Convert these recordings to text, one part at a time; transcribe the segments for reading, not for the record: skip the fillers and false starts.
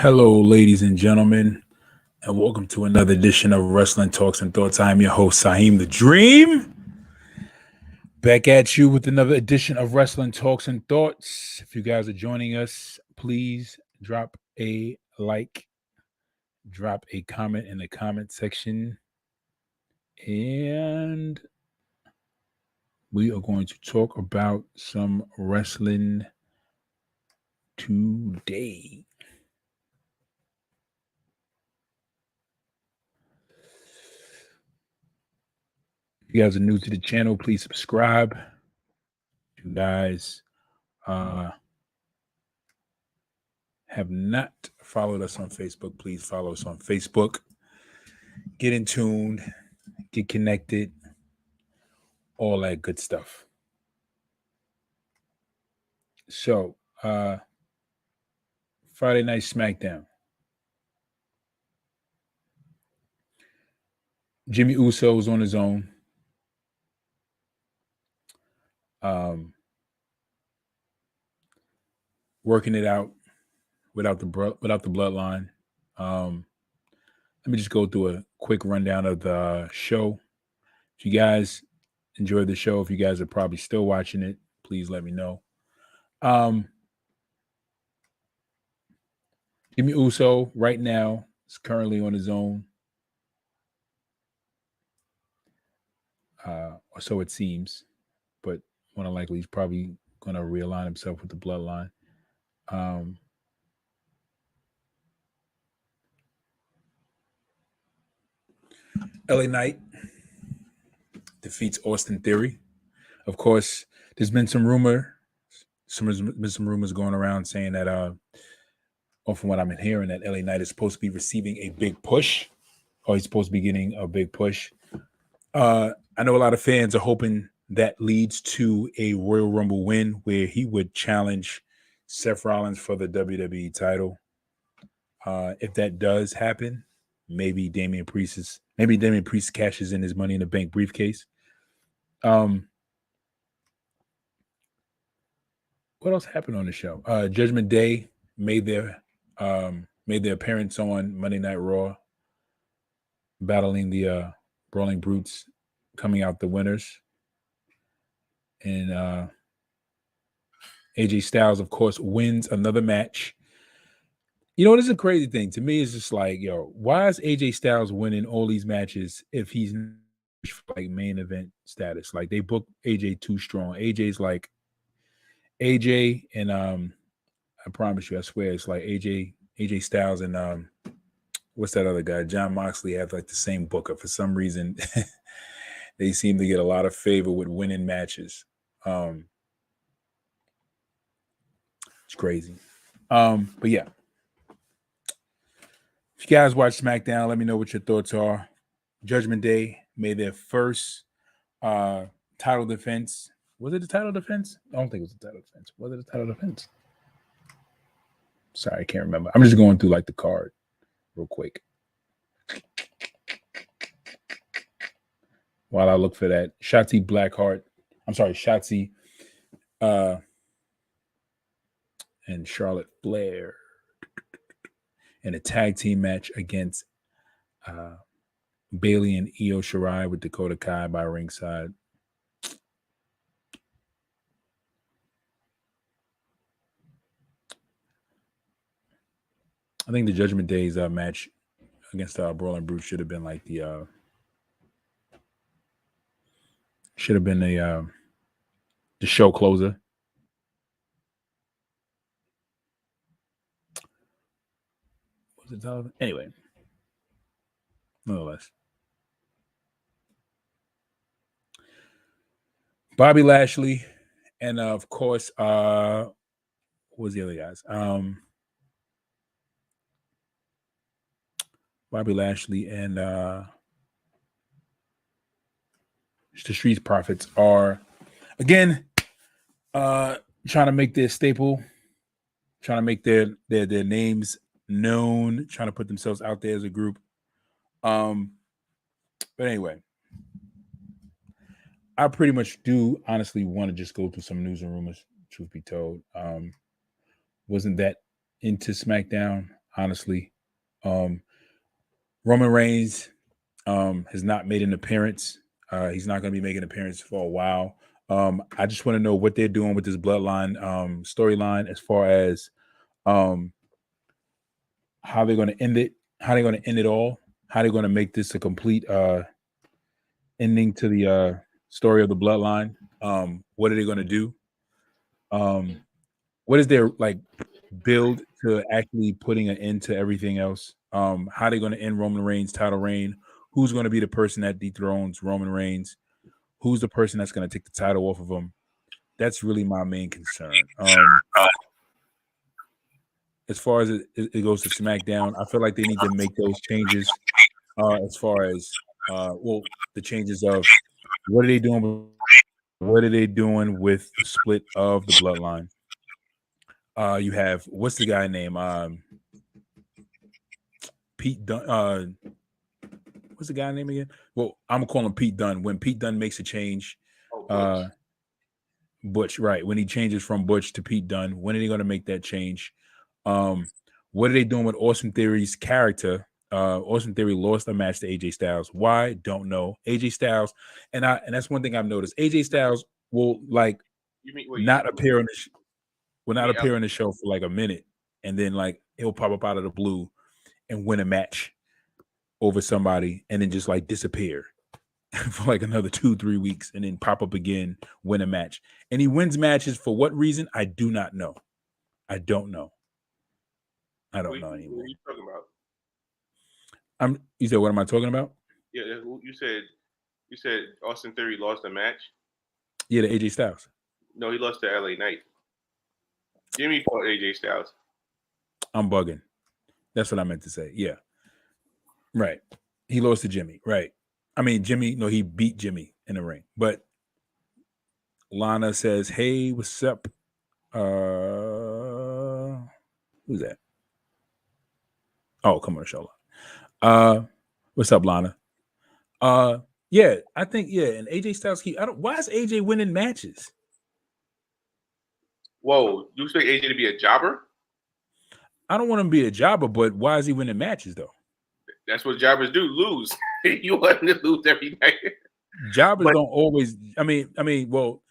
Hello, ladies and gentlemen, and welcome to another edition of Wrestling Talks and Thoughts. I am your host, Saheem the Dream. Back at you with another edition of Wrestling Talks and Thoughts. If you guys are joining us, please drop a like, drop a comment in the comment section, and we are going to talk about some wrestling today. If you guys are new to the channel, please subscribe. If you guys have not followed us on Facebook, please follow us on Facebook. Get in tune, get connected, all that good stuff. So, Friday Night Smackdown. Jimmy Uso was on his own. Working it out without the bloodline. Let me just go through a quick rundown of the show. If you guys enjoyed the show, if you guys are probably still watching it, please let me know. Jimmy Uso right now is currently on his own. Or so it seems. But more than likely, he's probably going to realign himself with the bloodline. LA Knight defeats Austin Theory. Of course, there's been some rumors going around saying that, or from what I'm hearing, that LA Knight is supposed to be receiving a big push, or he's supposed to be getting a big push. I know a lot of fans are hoping that leads to a Royal Rumble win where he would challenge Seth Rollins for the WWE title. If that does happen, maybe Damian Priest cashes in his Money in the Bank briefcase. What else happened on the show? Judgment Day made their appearance on Monday Night Raw, battling the Brawling Brutes, coming out the winners. And AJ Styles, of course, wins another match. You know, this is a crazy thing. To me, it's just like, yo, why is AJ Styles winning all these matches if he's like main event status? Like, they book AJ too strong. AJ's like AJ and I promise you, I swear, it's like AJ Styles and what's that other guy? John Moxley have like the same booker. For some reason, they seem to get a lot of favor with winning matches. It's crazy. But yeah. If you guys watch SmackDown, let me know what your thoughts are. Judgment Day made their first title defense. Was it the title defense? I don't think it was the title defense. Was it the title defense? Sorry, I can't remember. I'm just going through like the card real quick while I look for that. Shotzi and Charlotte Flair in a tag team match against Bayley and Io Shirai with Dakota Kai by ringside. I think the Judgment Day's match against Brawling Brute should have been like the show closer. Was it television? Anyway, nonetheless, Bobby Lashley, and of course, what was the other guys? Bobby Lashley and the Street Profits are again trying to make their staple, trying to make their names known, trying to put themselves out there as a group. But anyway, I pretty much do honestly want to just go through some news and rumors, truth be told. Wasn't that into SmackDown. honestly. Roman Reigns has not made an appearance. He's not going to be making an appearance for a while. I just want to know what they're doing with this bloodline storyline as far as um, how they're going to end it, how they're going to end it all, how they're going to make this a complete ending to the story of the bloodline. What are they going to do? What is their like build to actually putting an end to everything else? How are they going to end Roman Reigns' title reign? Who's going to be the person that dethrones Roman Reigns? Who's the person that's going to take the title off of him? That's really my main concern. As far as it goes to SmackDown, I feel like they need to make those changes. As far as the changes of what are they doing? What are they doing with the split of the bloodline? You have what's the guy name? Pete Dunne. What's the guy name again? Well, I'm gonna call him Pete Dunne. When Pete Dunne makes a change, Butch, right? When he changes from Butch to Pete Dunne, when are they gonna make that change? What are they doing with Austin Theory's character? Austin Theory lost a match to AJ Styles. Why? Don't know. AJ Styles, and that's one thing I've noticed. AJ Styles will like not appear on the show for like a minute, and then like he'll pop up out of the blue and win a match over somebody, and then just like disappear for like another 2-3 weeks, and then pop up again, win a match, and he wins matches for what reason? I do not know. I don't know. I don't know anymore. What are you talking about? You said, what am I talking about? Yeah, you said Austin Theory lost a match. Yeah, to AJ Styles. No, he lost to LA Knight. Jimmy fought AJ Styles. I'm bugging. That's what I meant to say. Yeah, right. He lost to Jimmy. Right. I mean, Jimmy. No, he beat Jimmy in the ring. But Lana says, "Hey, what's up? Who's that? Oh, come on, Charlotte. What's up, Lana? Yeah, I think and AJ Styles why is AJ winning matches? Whoa, you expect AJ to be a jobber? I don't want him to be a jobber, but why is he winning matches though? That's what jobbers do, lose. You want him to lose every night. Jobbers don't always. I mean, well,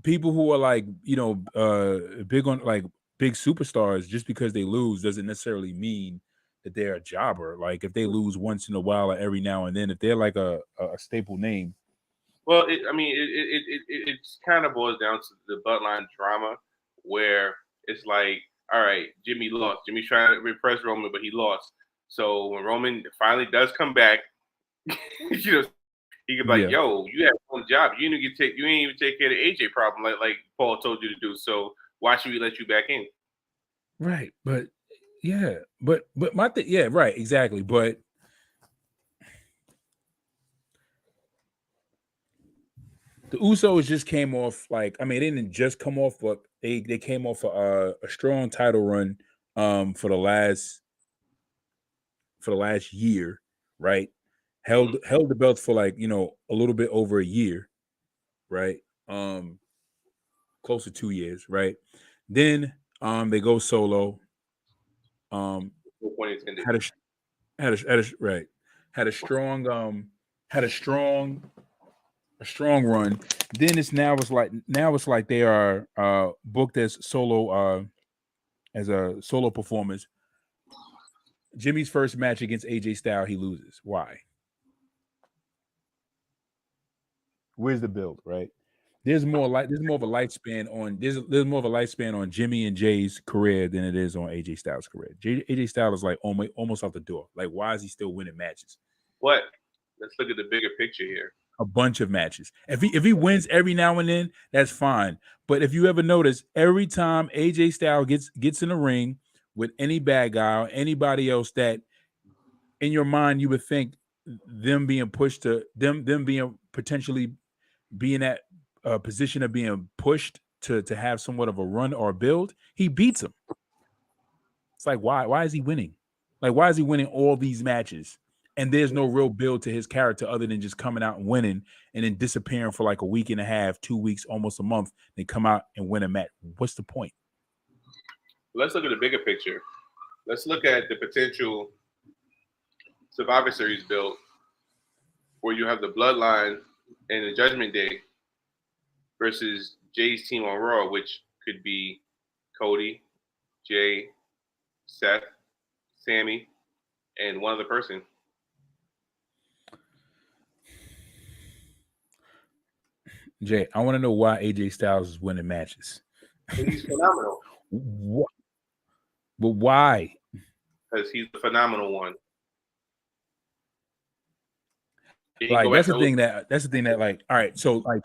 people who are like big on like big superstars, just because they lose doesn't necessarily mean that they're a jobber. Like if they lose once in a while or every now and then, if they're like a staple name. Well, it kind of boils down to the bloodline drama, where it's like, all right, Jimmy lost. Jimmy's trying to repress Roman, but he lost. So when Roman finally does come back, he can be like, "Yo, you have one job. You ain't even take care of the AJ problem like Paul told you to do. So why should we let you back in?" Right, but my thing, right, exactly, but the Usos just came off they didn't just come off, but they came off a strong title run for the last year, right? Held the belts for like a little bit over a year, right? Close to 2 years, right? Then they go solo. Had a strong run. Then it's like they are booked as solo performers. Jimmy's first match against AJ Styles, he loses. Why? Where's the build, right? There's more of a lifespan on Jimmy and Jay's career than it is on AJ Styles' career. AJ Styles is like almost out the door. Like, why is he still winning matches? But let's look at the bigger picture here. A bunch of matches. If he wins every now and then, that's fine. But if you ever notice, every time AJ Styles gets in the ring with any bad guy or anybody else that in your mind you would think them being pushed to them being potentially being at a position of being pushed to have somewhat of a run or build, he beats him. It's like, why is he winning? Like, why is he winning all these matches? And there's no real build to his character other than just coming out and winning and then disappearing for like a week and a half, 2 weeks, almost a month, then come out and win a match. What's the point? Let's look at the bigger picture. let's look at the potential Survivor Series build where you have the Bloodline and the Judgment Day versus Jay's team on Raw, which could be Cody, Jay, Seth, Sammy, and one other person. Jay, I want to know why AJ Styles is winning matches. He's phenomenal. But why? Because he's the phenomenal one. Like that's the thing that like, all right, so like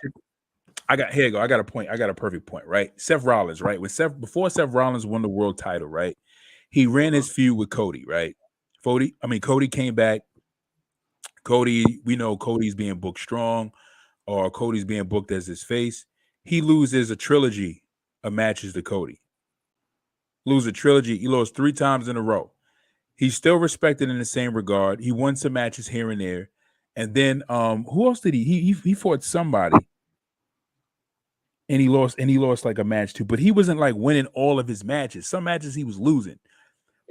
I got a point. I got a perfect point, right? Seth Rollins, right? Before Seth Rollins won the world title, right? He ran his feud with Cody, right? Cody came back. Cody, we know Cody's being booked strong, or Cody's being booked as his face. He loses a trilogy of matches to Cody. Lose a trilogy. He lost 3 times in a row. He's still respected in the same regard. He won some matches here and there. And then who else did he fought somebody and he lost like a match too, but he wasn't like winning all of his matches. Some matches he was losing.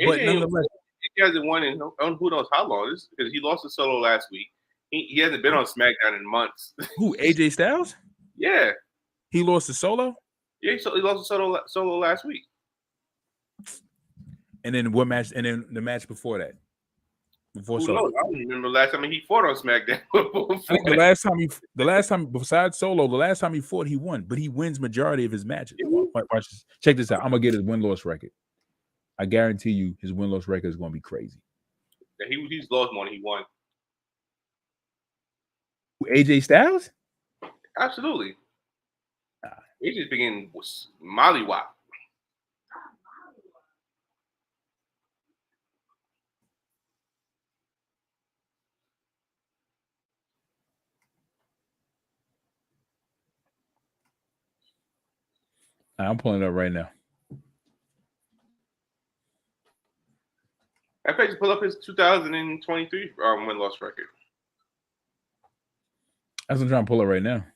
But nonetheless, he hasn't won in who knows how long. This because he lost to Solo last week. He hasn't been on SmackDown in months. Who, AJ Styles? Yeah. He lost to Solo? Yeah, he lost to Solo last week. And then what match? And then the match before that? Before Solo. I don't remember the last time he fought on SmackDown. I think the last time besides Solo, the last time he fought, he won, but he wins majority of his matches. Watch this. Check this out. I'm gonna get his win-loss record. I guarantee you his win-loss record is gonna be crazy. Yeah, he's lost more than he won. AJ Styles? Absolutely. AJ's beginning mollywop. I'm pulling it up right now. I bet you pull up his 2023 win-loss record. That's what I'm trying to pull it right now.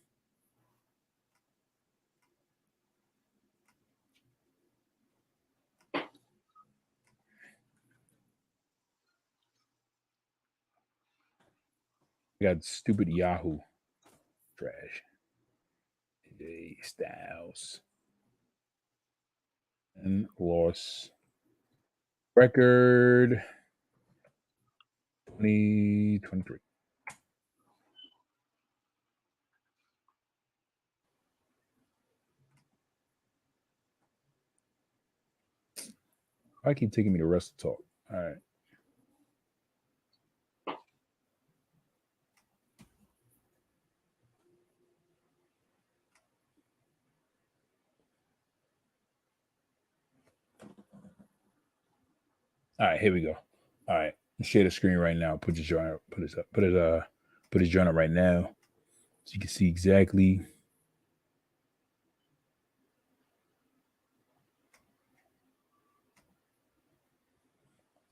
Got stupid Yahoo trash. AJ Styles and loss record 2023. I keep taking me to Wrestle Talk. All right. All right, here we go. All right, share the screen right now. Put his joint up. Put his joint up right now, so you can see exactly.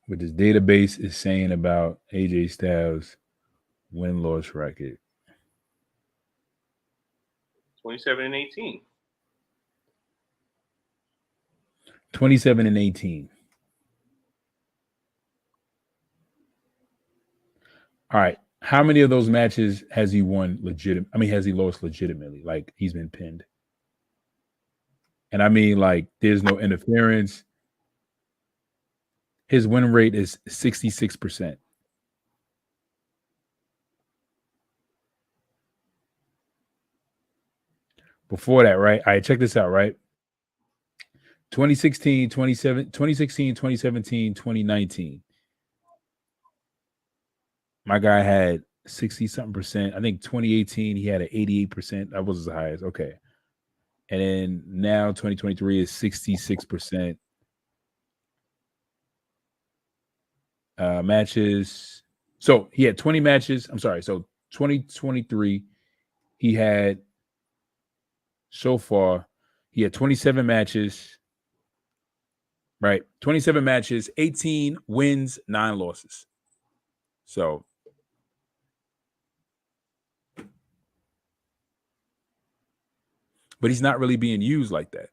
What this database is saying about AJ Styles' win-loss record. 27-18. 27-18. All right. How many of those matches has he won has he lost legitimately? Like he's been pinned. And I mean, like, there's no interference. His win rate is 66%. Before that, right? All right, check this out, right? 2016, 2017, 2019. My guy had 60-something percent. I think 2018, he had an 88%. That was his highest. Okay. And then now 2023 is 66%. Matches. So he had 20 matches. I'm sorry. So 2023, he had so far, he had 27 matches. Right. 27 matches, 18 wins, 9 losses. So but he's not really being used like that.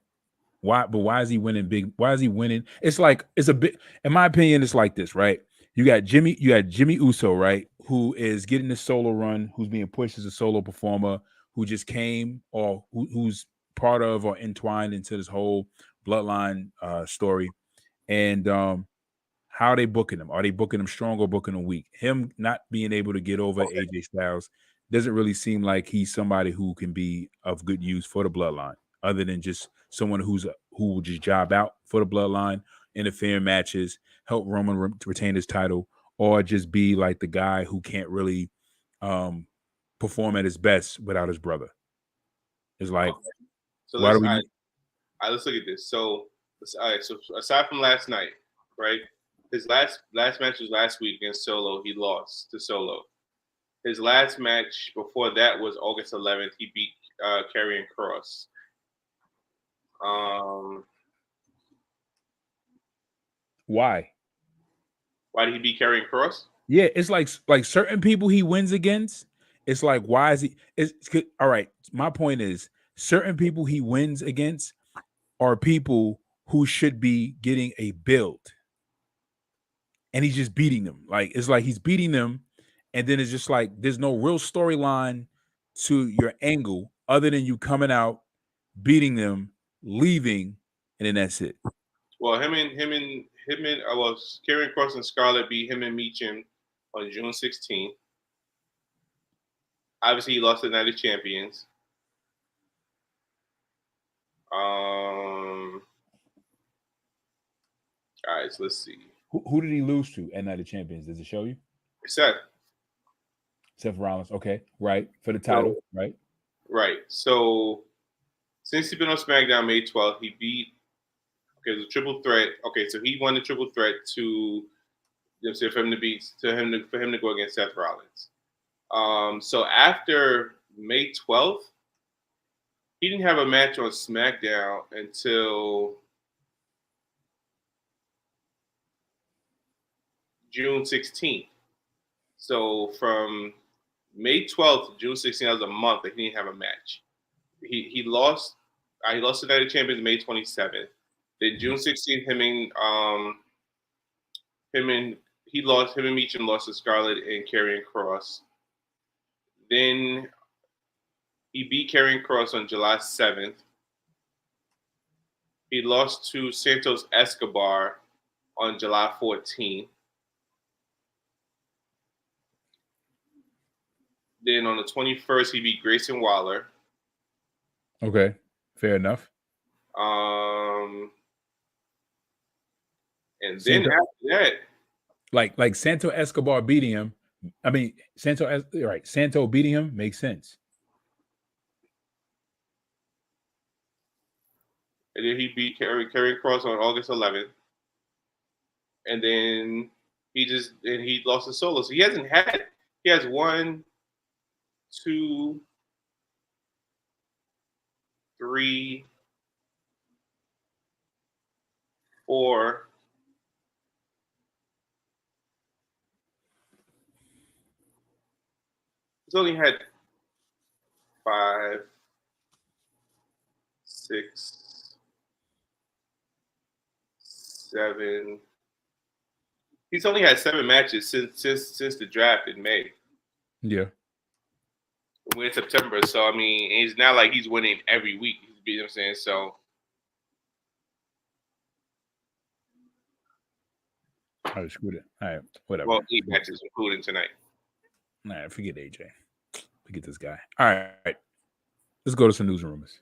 Why? But why is he winning big? Why is he winning? It's like it's a bit. In my opinion, it's like this, right? You got Jimmy Uso, right? Who is getting the solo run? Who's being pushed as a solo performer? Who just came or who's part of or entwined into this whole bloodline story? And how are they booking him? Are they booking him strong or booking him weak? Him not being able to get over AJ Styles doesn't really seem like he's somebody who can be of good use for the bloodline, other than just someone who will just job out for the bloodline, interfere in matches, help Roman retain his title, or just be like the guy who can't really perform at his best without his brother. It's like, so why do we? let's look at this. So, all right. So aside from last night, right? His last match was last week against Solo. He lost to Solo. His last match before that was August 11th. He beat Karrion Kross. Why? Why did he beat Karrion Kross? Yeah, it's like certain people he wins against. It's like, why is he? It's all right. My point is, certain people he wins against are people who should be getting a build, and he's just beating them. Like it's like he's beating them, and then it's just like there's no real storyline to your angle other than you coming out, beating them, leaving, and then that's it. Well, Karrion Kross and Scarlett beat him and Meacham on June 16th. Obviously, he lost to Night of Champions. All right, so let's see. Who did he lose to at Night of Champions? Does it show you? Seth Rollins. Okay, right, for the title, right? Right. So since he's been on SmackDown May 12th, he beat. Okay, the triple threat. Okay, so he won the triple threat for him to go against Seth Rollins. So after May 12th, he didn't have a match on SmackDown until June 16th. So from May 12th to June 16th, that was a month that he didn't have a match. He lost. He lost to Night of Champions May 27th. Then June 16th, him and Meacham lost to Scarlett and Karrion Kross. Then he beat Karrion Kross on July 7th. He lost to Santos Escobar on July 14th. Then on the 21st, he beat Grayson Waller. Okay, fair enough. And then after that, like Santo Escobar beating him. I mean, Santo beating him makes sense. And then he beat Karrion Kross on August 11th. And then he lost to Solo. So he has 1, 2, 3, 4. He's only had 5, 6, 7. He's only had 7 matches since the draft in May. Yeah. We're in September, so I mean, it's not like he's winning every week. You know what I'm saying? So. I screwed it. All right, whatever. Well, 8 matches, including tonight. All right, forget AJ. Forget this guy. All right. Let's go to some news and rumors.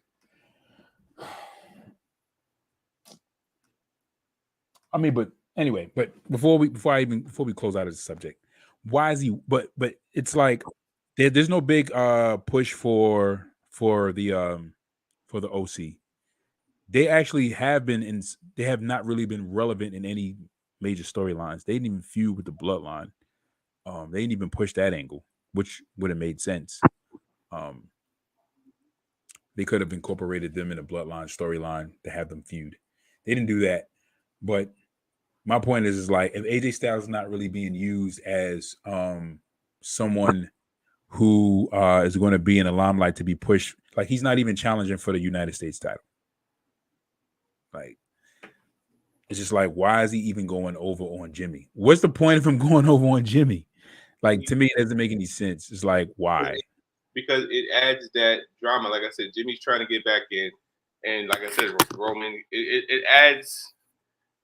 I mean, but anyway, before we close out of the subject, why is he? But it's like there's no big push for the OC. They actually have been they have not really been relevant in any major storylines. They didn't even feud with the Bloodline. They didn't even push that angle, which would have made sense. They could have incorporated them in a Bloodline storyline to have them feud. They didn't do that. But my point is like, if AJ Styles is not really being used as someone who is going to be in the limelight to be pushed, like he's not even challenging for the United States title. Like, it's just like, why is he even going over on Jimmy? What's the point of him going over on Jimmy? Like, to me, it doesn't make any sense. It's like, why? Because it adds that drama. Like I said, Jimmy's trying to get back in, and like I said, Roman, it adds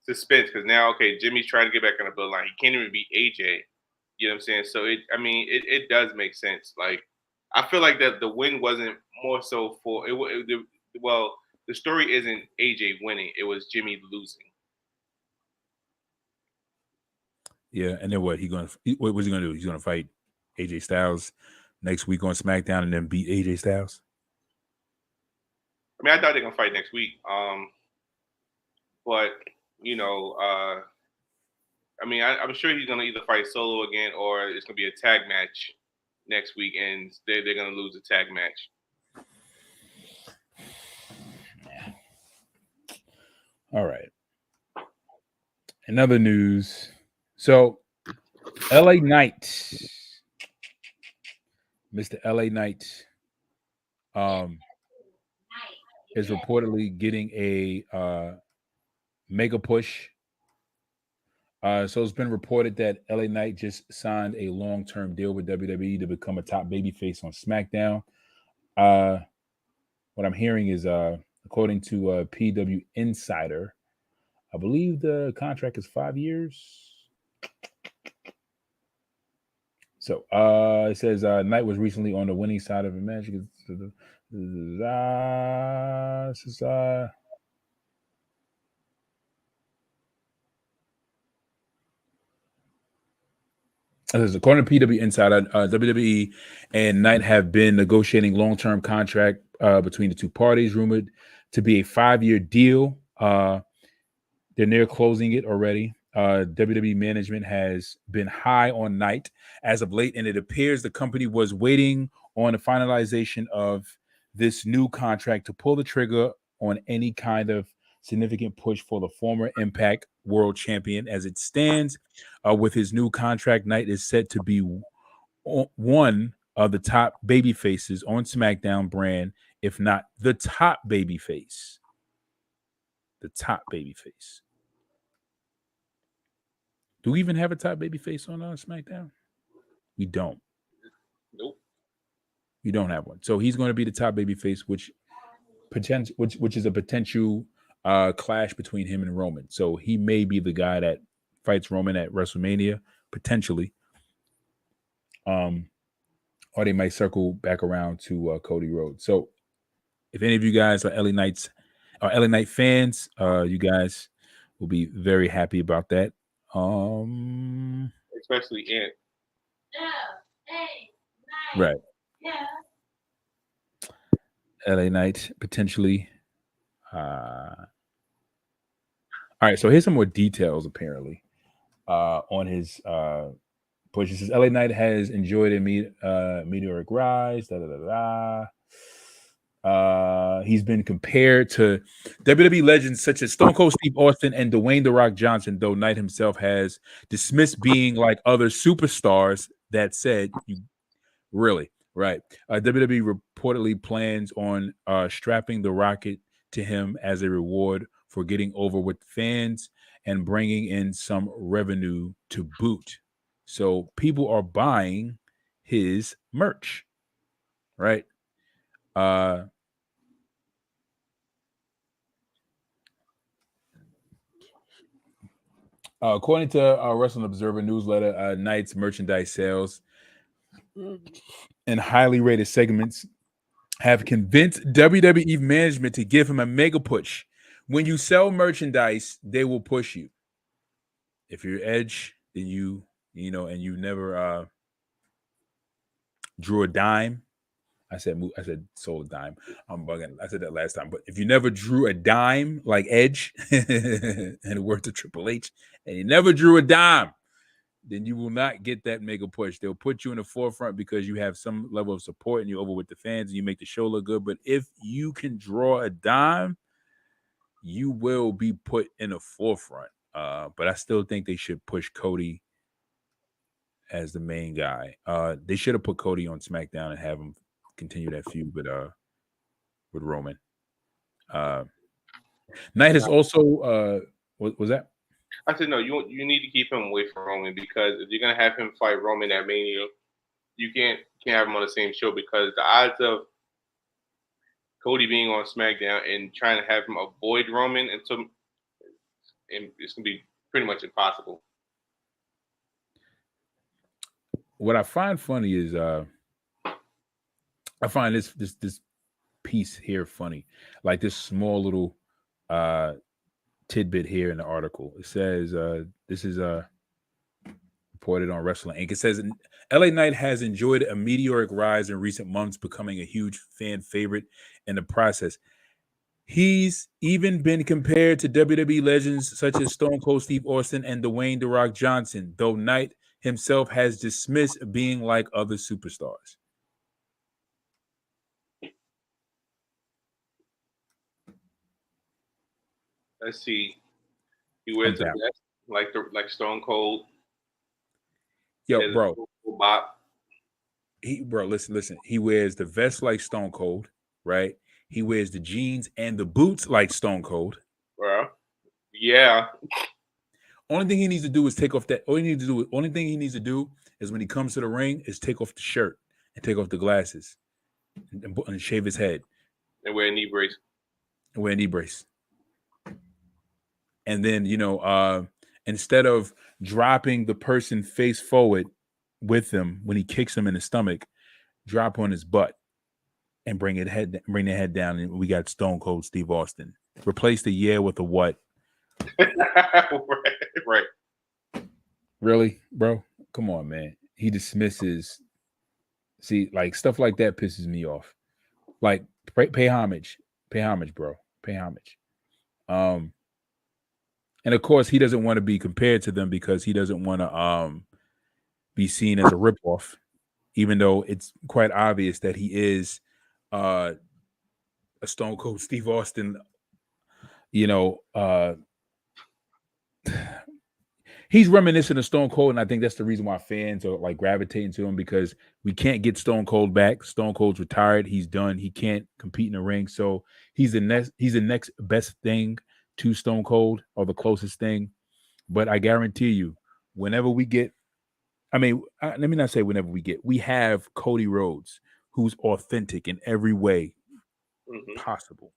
suspense because now, okay, Jimmy's trying to get back on the bloodline. He can't even beat AJ. You know what I'm saying? So it does make sense. Like I feel like that the win wasn't more so for well, the story isn't AJ winning; it was Jimmy losing. Yeah, and then what was he gonna do? He's gonna fight AJ Styles next week on SmackDown and then beat AJ Styles. I mean, I thought they're gonna fight next week. But you know, I mean, I'm sure he's gonna either fight solo again or it's gonna be a tag match next week, and they're gonna lose the tag match. All right. Another news. So, LA Knight, Mr. LA Knight, is reportedly getting a mega push. So it's been reported that LA Knight just signed a long-term deal with WWE to become a top babyface on SmackDown. What I'm hearing is, according to PW Insider, I believe the contract is 5 years. So it says Knight was recently on the winning side of a match. According to PW Insider, WWE and Knight have been negotiating long-term contract between the two parties, rumored to be a 5-year deal. They're near closing it already. WWE management has been high on Knight as of late, and it appears the company was waiting on the finalization of this new contract to pull the trigger on any kind of significant push for the former Impact World Champion. As it stands, with his new contract, Knight is set to be one of the top baby faces on SmackDown brand, if not the top baby face. The top baby face. Do we even have a top baby face on SmackDown? We don't. Nope. We don't have one. So he's going to be the top baby face, which is a potential clash between him and Roman. So he may be the guy that fights Roman at WrestleMania, potentially. Or they might circle back around to Cody Rhodes. So if any of you guys are LA Knight fans, you guys will be very happy about that. Especially Ant. Right. LA Knight potentially. All right, so here's some more details apparently on his push. It says LA Knight has enjoyed a meteoric rise. He's been compared to WWE legends such as Stone Cold Steve Austin and Dwayne "The Rock" Johnson, though Knight himself has dismissed being like other superstars. That said, you really right. WWE reportedly plans on strapping the Rocket to him as a reward for getting over with fans and bringing in some revenue to boot. So people are buying his merch, right? According to Wrestling Observer newsletter, Knight's merchandise sales and highly rated segments have convinced WWE management to give him a mega push. When you sell merchandise, they will push you. If you're Edge, then you never drew a dime. I said sold a dime. I'm bugging. I said that last time. But if you never drew a dime like Edge and it worked to Triple H, and you never drew a dime, then you will not get that mega push. They'll put you in the forefront because you have some level of support and you're over with the fans and you make the show look good. But if you can draw a dime, you will be put in the forefront. But I still think they should push Cody as the main guy. They should have put Cody on SmackDown and have him continue that feud with Roman. Knight is also what was that? I said no. You need to keep him away from Roman because if you're gonna have him fight Roman at Mania, you can't have him on the same show because the odds of Cody being on SmackDown and trying to have him avoid Roman until and it's gonna be pretty much impossible. What I find funny is I find this piece here funny, like this small little uh tidbit here in the article. It says this is reported on Wrestling Inc. It says LA Knight has enjoyed a meteoric rise in recent months, becoming a huge fan favorite in the process. He's even been compared to WWE legends such as Stone Cold Steve Austin and Dwayne The Rock Johnson, though Knight himself has dismissed being like other superstars. Let's see. He wears the vest like Stone Cold. Yo, bro. Bop. Listen. He wears the vest like Stone Cold, right? He wears the jeans and the boots like Stone Cold. Bro. Yeah. Only thing he needs to do is take off that. Only thing he needs to do is when he comes to the ring is take off the shirt and take off the glasses and shave his head and wear a knee brace. And then instead of dropping the person face forward with him when he kicks him in the stomach, drop on his butt and bring their head down, and we got Stone Cold Steve Austin. Replace the yeah with a what? right. Really, bro? Come on, man. He dismisses. See, like stuff like that pisses me off. Like pay homage, bro. Pay homage. And of course, he doesn't want to be compared to them because he doesn't want to be seen as a ripoff, even though it's quite obvious that he is a Stone Cold Steve Austin. He's reminiscent of Stone Cold, and I think that's the reason why fans are like gravitating to him because we can't get Stone Cold back. Stone Cold's retired; he's done. He can't compete in the ring, so he's the next best thing to Stone Cold or the closest thing. But I guarantee you, whenever we get, let me not say whenever we have Cody Rhodes, who's authentic in every way possible,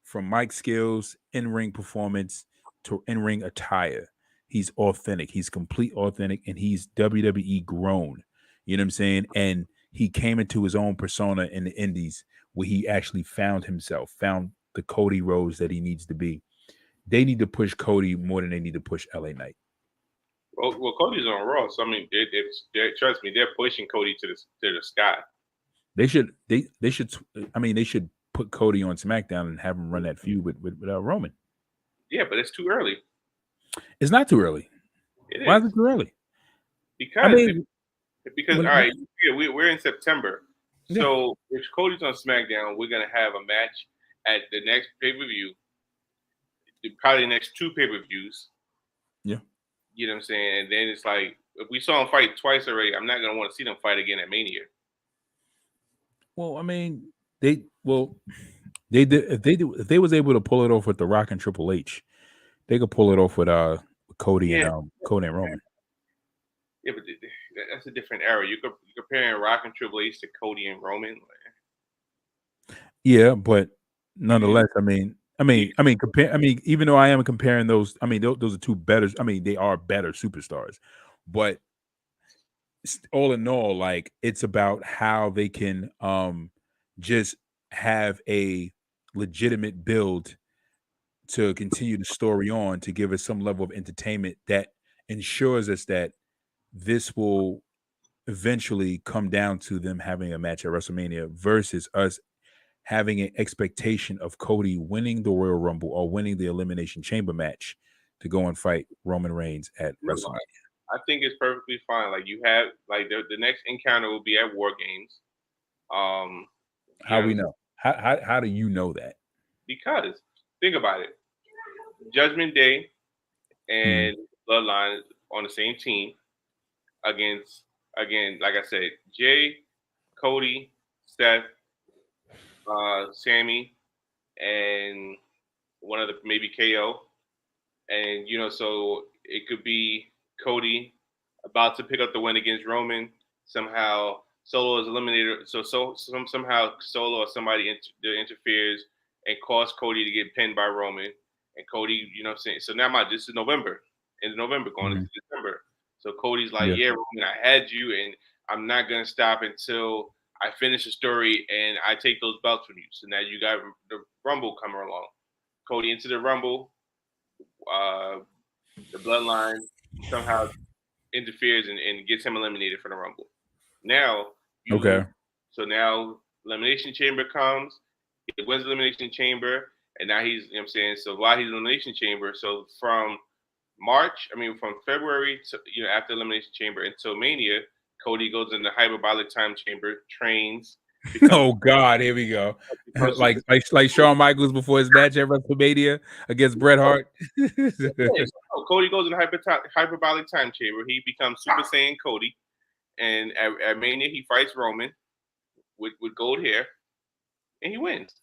from mic skills, in-ring performance to in-ring attire. He's authentic. He's complete authentic, and he's WWE grown. You know what I'm saying? And he came into his own persona in the Indies where he actually found the Cody Rhodes that he needs to be. They need to push Cody more than they need to push LA Knight. Well, Cody's on Raw, so I mean, trust me, they're pushing Cody to the sky. They should. They should. I mean, they should put Cody on SmackDown and have him run that feud with Roman. Yeah, but it's too early. It's not too early. Why is it too early? Because all right, we're in September. Yeah. So if Cody's on SmackDown, we're gonna have a match at the next pay-per-view, probably the next 2 pay-per-views. Yeah. You know what I'm saying? And then it's like if we saw them fight twice already, I'm not gonna want to see them fight again at Mania. Well, I mean, they did if they was able to pull it off with The Rock and Triple H, they could pull it off with Cody and Roman. Yeah, but that's a different era. You're comparing Rock and Triple H to Cody and Roman. Yeah, but nonetheless, even though I am comparing those, those are 2 better. They are better superstars, but all in all, like it's about how they can just have a legitimate build to continue the story on to give us some level of entertainment that ensures us that this will eventually come down to them having a match at WrestleMania versus us having an expectation of Cody winning the Royal Rumble or winning the Elimination Chamber match to go and fight Roman Reigns at WrestleMania. I think it's perfectly fine. Like you have, like the next encounter will be at War Games. How we know? How do you know that? Because think about it, Judgment Day and Bloodline on the same team against, like I said, Jay, Cody, Seth, Sammy, and one of the maybe KO, and so it could be Cody about to pick up the win against Roman. Somehow Solo is eliminated. Somehow Solo or somebody interferes and cause Cody to get pinned by Roman. And Cody, what I'm saying. So now this is November, in November going into Mhm. December. So Cody's like, Yeah. yeah, Roman, I had you, and I'm not gonna stop until I finish the story and I take those belts from you. So now you got the Rumble coming along. Cody into the Rumble. Uh, the Bloodline somehow interferes and gets him eliminated from the Rumble. Now you lose. Okay. So now Elimination Chamber comes. He wins the Elimination Chamber, and now he's, what I'm saying. So while he's in Elimination Chamber, so from from February to after Elimination Chamber until Mania, Cody goes in the hyperbolic time chamber, trains, becomes Oh God, here we go. becomes Like Shawn Michaels before his match at WrestleMania against Bret Hart. yeah, so Cody goes in the hyperbolic time chamber. He becomes Super Saiyan Cody, and at Mania he fights Roman with gold hair, and he wins.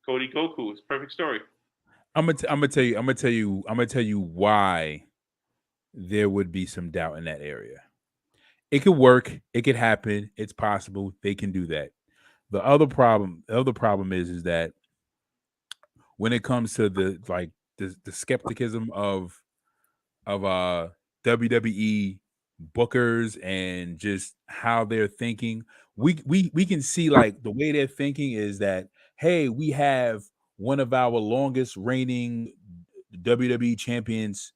Cody Goku. It's a perfect story. I'm gonna tell you why there would be some doubt in that area. It could work, it could happen, it's possible, they can do that. The other problem is that when it comes to the skepticism of WWE bookers and just how they're thinking, we can see like the way they're thinking is that, hey, we have one of our longest reigning WWE champions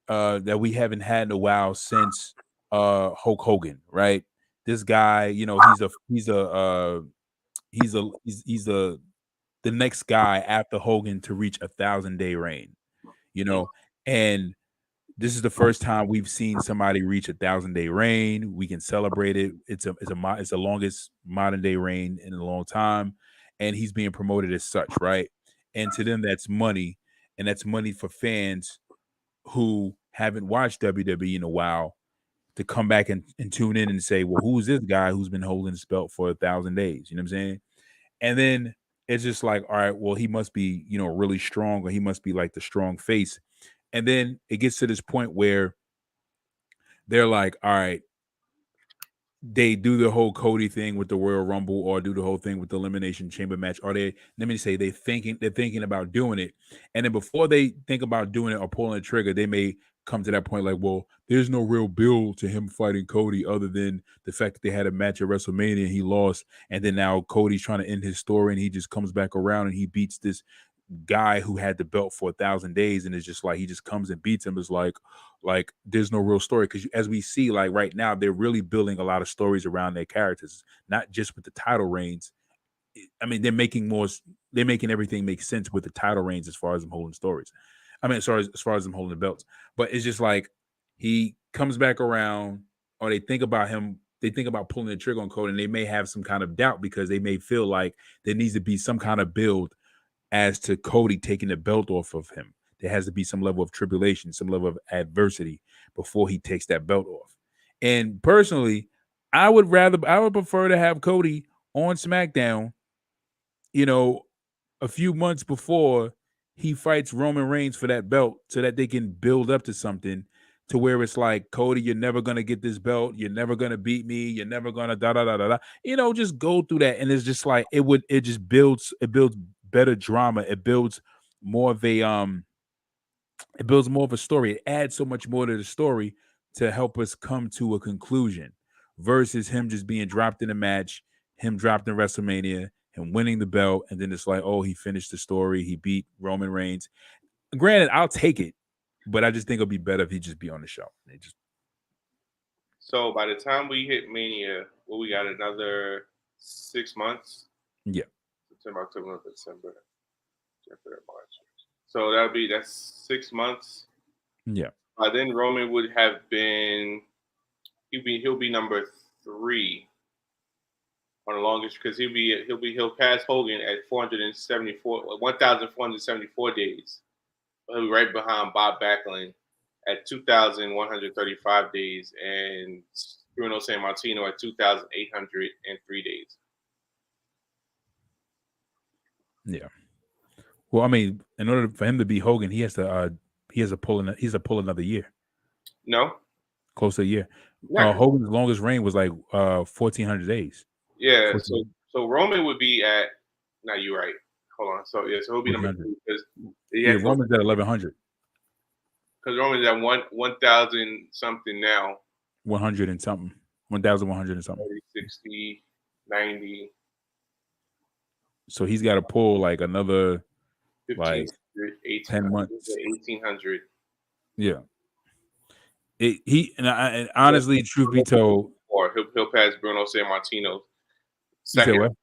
that we haven't had in a while since Hulk Hogan, right? This guy, he's the next guy after Hogan to reach 1,000-day reign, you Mm. know, and this is the first time we've seen somebody reach 1,000-day reign. We can celebrate it. It's the longest modern day reign in a long time, and he's being promoted as such, right? And to them, that's money, and that's money for fans who haven't watched WWE in a while to come back and tune in and say, well, who's this guy who's been holding this belt for 1,000 days? You know what I'm saying? And then it's just like, all right, well, he must be, really strong, or he must be like the strong face. And then it gets to this point where they're like, all right, they do the whole Cody thing with the Royal Rumble, or do the whole thing with the Elimination Chamber match, or let me say, they're thinking about doing it. And then before they think about doing it or pulling the trigger, they may come to that point like, well, there's no real build to him fighting Cody other than the fact that they had a match at WrestleMania and he lost. And then now Cody's trying to end his story and he just comes back around and he beats this guy who had the belt for 1,000 days, and it's just like he just comes and beats him. Is like there's no real story, because as we see, like right now, they're really building a lot of stories around their characters, not just with the title reigns. I mean, they're making everything make sense with the title reigns as far as them holding stories. I mean, sorry, as far as them holding the belts. But it's just like he comes back around, or they think about pulling the trigger on Cody, and they may have some kind of doubt because they may feel like there needs to be some kind of build as to Cody taking the belt off of him. There has to be some level of tribulation, some level of adversity before he takes that belt off. And personally, I would prefer to have Cody on SmackDown, you know, a few months before he fights Roman Reigns for that belt, so that they can build up to something to where it's like, Cody, you're never gonna get this belt, you're never gonna beat me, you're never gonna da da da da da. Just go through that, and it's just like it builds better drama, more of a um it builds more of a story. It adds so much more to the story to help us come to a conclusion, versus him just being dropped in a match, him dropped in WrestleMania, him winning the belt, and then it's like, oh, he finished the story. He beat Roman Reigns. Granted, I'll take it, but I just think it'll be better if he just be on the show. So by the time we hit Mania, well, we got another 6 months. Yeah, September, October, November, December, January, March. So that's 6 months. yeah. By then Roman would have been he'll be number 3 on the longest, because he'll pass Hogan at 1,474 days. He'll be right behind Bob Backlund at 2,135 days, and Bruno Sammartino at 2,803 days. Yeah. Well, I mean, in order for him to be Hogan, he has to pull another year, No, close to a year. not Hogan's longest reign was like 1,400 days. yeah. 14 So Roman would be at. No, you're right. Hold on. So yeah, so he'll be number 1,400. two because he Yeah, has to Roman's at 1,100, because Roman's at 1,000 something now. 100 and something, 1,100 and something. 30, 60, 90, So he's got to pull like another 15, like 10 1800, months. 1800. Yeah. And honestly, truth be told, Or he'll pass Bruno Sammartino you said second. what? If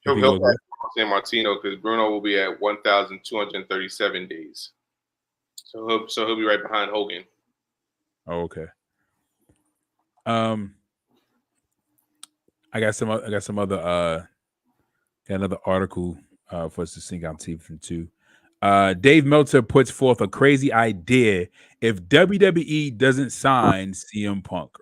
he He'll goes pass what? Bruno Sammartino because Bruno will be at 1,237 days. So he'll be right behind Hogan. Oh, okay. I got some other got another article for us to sink out teeth into. Dave Meltzer puts forth a crazy idea if WWE doesn't sign CM Punk.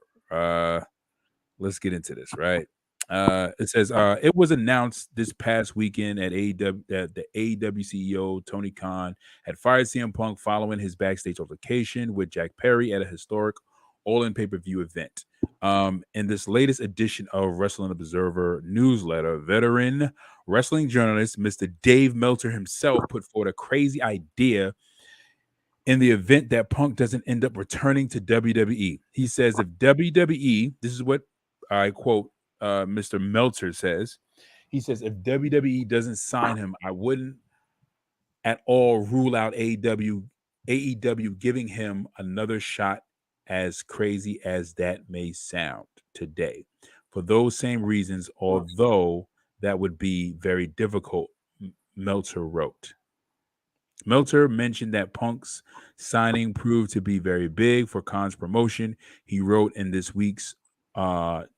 Let's get into this, right? It says it was announced this past weekend at AEW that the AEW CEO Tony Khan had fired CM Punk following his backstage altercation with Jack Perry at a historic All-In pay-per-view event. In this latest edition of Wrestling Observer newsletter, veteran wrestling journalist Mr. Dave Meltzer himself put forward a crazy idea in the event that Punk doesn't end up returning to WWE. He says if WWE, this is what I quote Mr. Meltzer says, he says if WWE doesn't sign him, I wouldn't at all rule out AEW giving him another shot, as crazy as that may sound today. For those same reasons, although that would be very difficult, Meltzer wrote. Meltzer mentioned that Punk's signing proved to be very big for Khan's promotion. He wrote in this week's WON,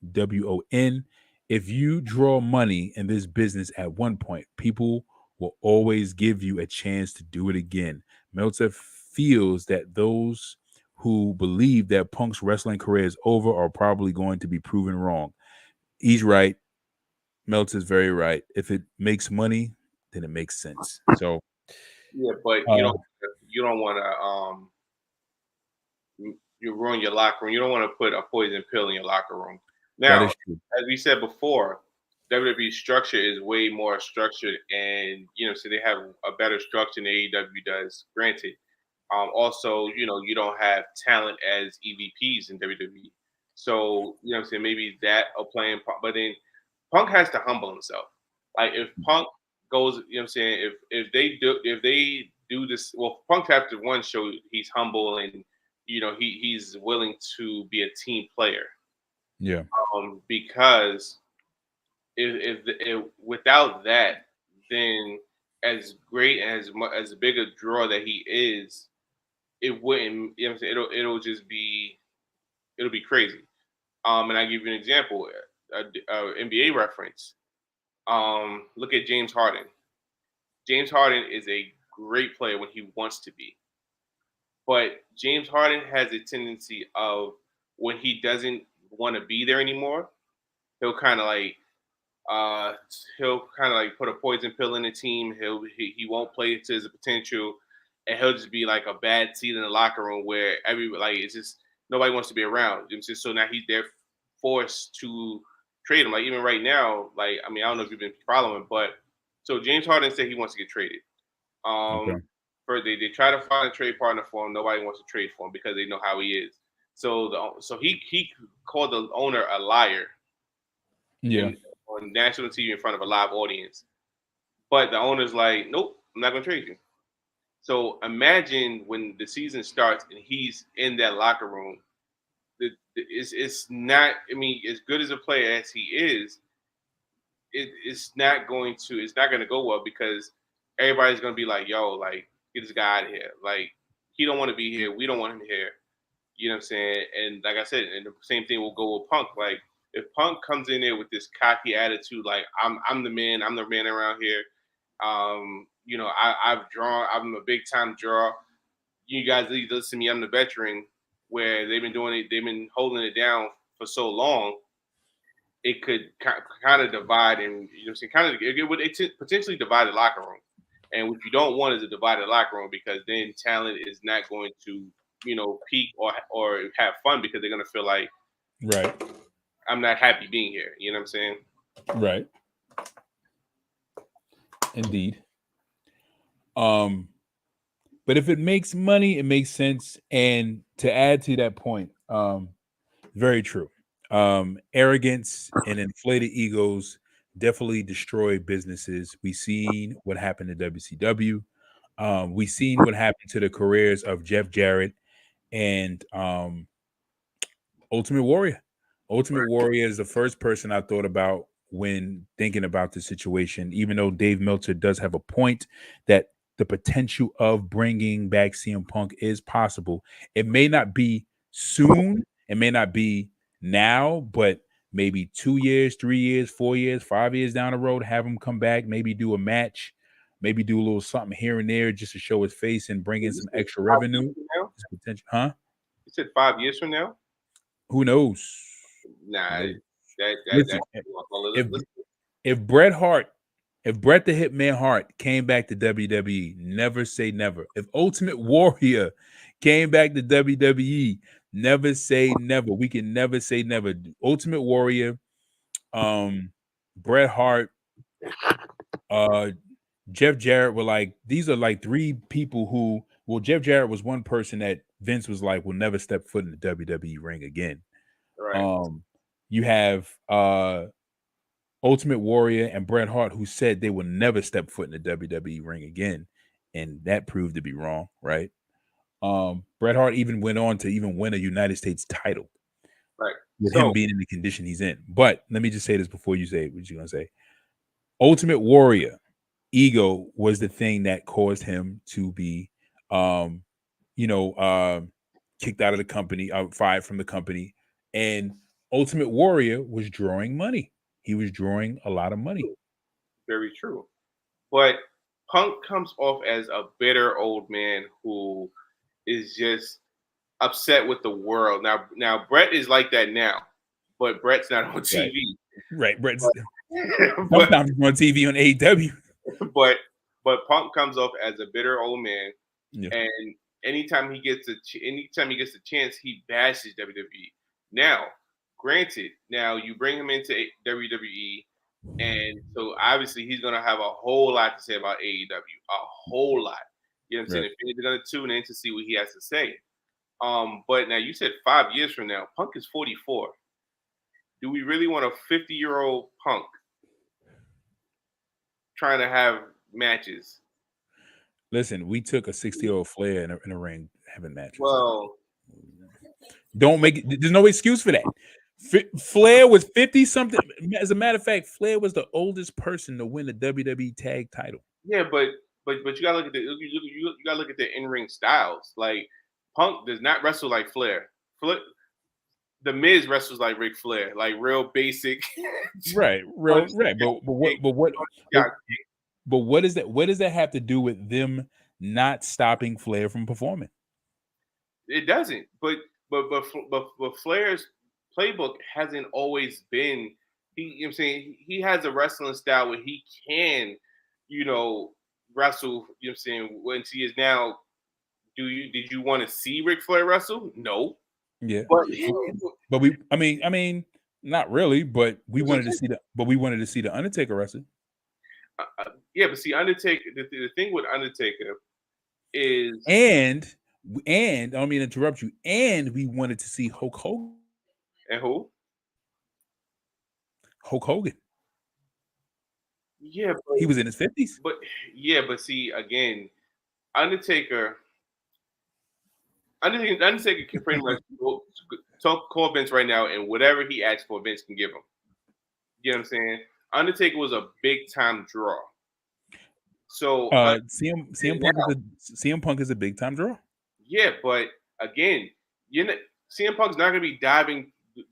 if you draw money in this business at one point, people will always give you a chance to do it again. Meltzer feels that those who believe that Punk's wrestling career is over are probably going to be proven wrong. He's right. Meltzer's very right. If it makes money, then it makes sense. So Yeah, but you don't want to you ruin your locker room. You don't want to put a poison pill in your locker room. that Now, is true. as we said before, WWE structure is way more structured, and so they have a better structure than AEW does. Granted, also you don't have talent as EVPs in WWE, so maybe that a playing part. But then Punk has to humble himself. Like if Punk goes, if they do this, well, Punk have to one show he's humble and he's willing to be a team player. Yeah. Because if without that, then as great as big a draw that he is, it wouldn't. It'll just be crazy. And I give you an example, NBA reference. Look at James Harden. James Harden is a great player when he wants to be, but James Harden has a tendency of when he doesn't want to be there anymore, he'll kind of like put a poison pill in the team. He won't play to his potential, and he'll just be like a bad seed in the locker room where it's just nobody wants to be around. So now they're forced to trade him. Like even right now, like I don't know if you've been following, but so James Harden said he wants to get traded. Okay. First they try to find a trade partner for him. Nobody wants to trade for him because they know how he is. So he called the owner a liar Yeah. on national TV in front of a live audience. But the owner's like, nope, I'm not going to trade you. So imagine when the season starts and he's in that locker room. It's not. As good as a player as he is, it's not going to go well because everybody's going to be like, yo, like get this guy out of here. Like he don't want to be here. We don't want him here. You know what I'm saying? And like I said, and the same thing will go with Punk. Like if Punk comes in there with this cocky attitude, like I'm the man around here. I've drawn. I'm a big time draw. you guys need to listen to me. I'm the veteran. Where they've been doing it, they've been holding it down for so long. It could kind of divide, and you know, it would potentially divide the locker room. And what you don't want is a divided locker room because then talent is not going to, peak or have fun because they're gonna feel like Right. I'm not happy being here. You know what I'm saying? Right. Indeed. Um, but if it makes money, it makes sense. And to add to that point, very true. Arrogance and inflated egos definitely destroy businesses. We seen what happened to WCW. We seen what happened to the careers of Jeff Jarrett and Ultimate Warrior. Ultimate Warrior is the first person I thought about when thinking about the situation, even though Dave Meltzer does have a point that the potential of bringing back CM Punk is possible. It may not be soon, it may not be now, but maybe 2 years, 3 years, 4 years, 5 years down the road, have him come back, maybe do a match, maybe do a little something here and there just to show his face and bring in some extra revenue. Potential, huh? You said 5 years from now? Who knows? Nah, Who knows? that Listen, if Bret Hart, if Bret the Hitman Hart came back to WWE, never say never. If Ultimate Warrior came back to WWE, never say never. We can never say never. Ultimate Warrior, Bret Hart, Jeff Jarrett were like, these are like three people who, well, Jeff Jarrett was one person that Vince was like, will never step foot in the WWE ring again. Right. You have Ultimate Warrior and Bret Hart who said they will never step foot in the WWE ring again, and that proved to be wrong, right? Bret Hart even went on to even win a United States title, right, with him being in the condition he's in. But let me just say this before you say what you're gonna say. Ultimate Warrior ego was the thing that caused him to be, kicked out of the company, fired from the company, and Ultimate Warrior was drawing money. He was drawing a lot of money. Very true. But Punk comes off as a bitter old man who is just upset with the world. Now Bret is like that now, but Bret's not on TV. Right. Bret's sometimes on TV on AEW. But Punk comes off as a bitter old man, and anytime he gets a chance, he bashes WWE. Now, granted, now you bring him into WWE, and so obviously he's gonna have a whole lot to say about AEW, a whole lot. You know what I'm saying? If they're gonna tune in to see what he has to say. But now you said 5 years from now, Punk is 44. Do we really want a 50-year-old Punk trying to have matches? Listen, we took a 60-year-old Flair in a ring having matches. Well, don't make it. There's no excuse for that. Flair was 50 something. As a matter of fact, Flair was the oldest person to win the WWE tag title. Yeah, but you gotta look at you gotta look at the in-ring styles. Like Punk does not wrestle like Flair. The Miz wrestles like Ric Flair, like real basic. Right. But what does that? What does that have to do with them not stopping Flair from performing? It doesn't. But Flair's playbook hasn't always been. You know what I'm saying? He has a wrestling style where he can, wrestle. You know what I'm saying? When he is now. Did you want to see Ric Flair wrestle? No. Yeah. But I mean, not really. But we wanted to see the Undertaker wrestle. Yeah, but see, Undertaker. The thing with Undertaker is, and I don't mean to interrupt you. And we wanted to see Hulk Hogan. And who? Hulk Hogan. Yeah, he was in his 50s. But see, again, Undertaker can pretty much call Vince right now, and whatever he asks for, Vince can give him. You know what I'm saying? Undertaker was a big time draw. So CM Punk is a big time draw. Yeah, but again, CM Punk's not going to be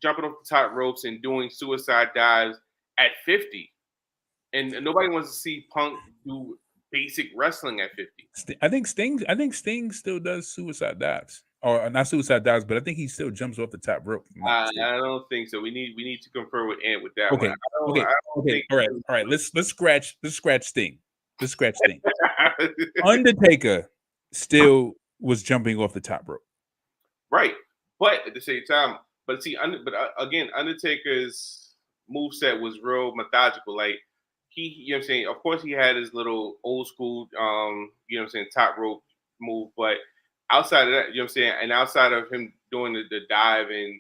jumping off the top ropes and doing suicide dives at 50, and nobody wants to see Punk do basic wrestling at 50. I think Sting still does suicide dives, or not suicide dives, but I think he still jumps off the top rope. If I'm not mistaken. I don't think so. We need to confer with Ant with that one. Okay, okay, I don't okay. think. All right. Let's scratch Sting. Let's scratch Sting. Undertaker still was jumping off the top rope. Right, but at the same time, again, Undertaker's moveset was real methodical. Like you know what I'm saying. Of course, he had his little old school, you know what I'm saying, top rope move, but outside of that, you know what I'm saying, and outside of him doing the dive and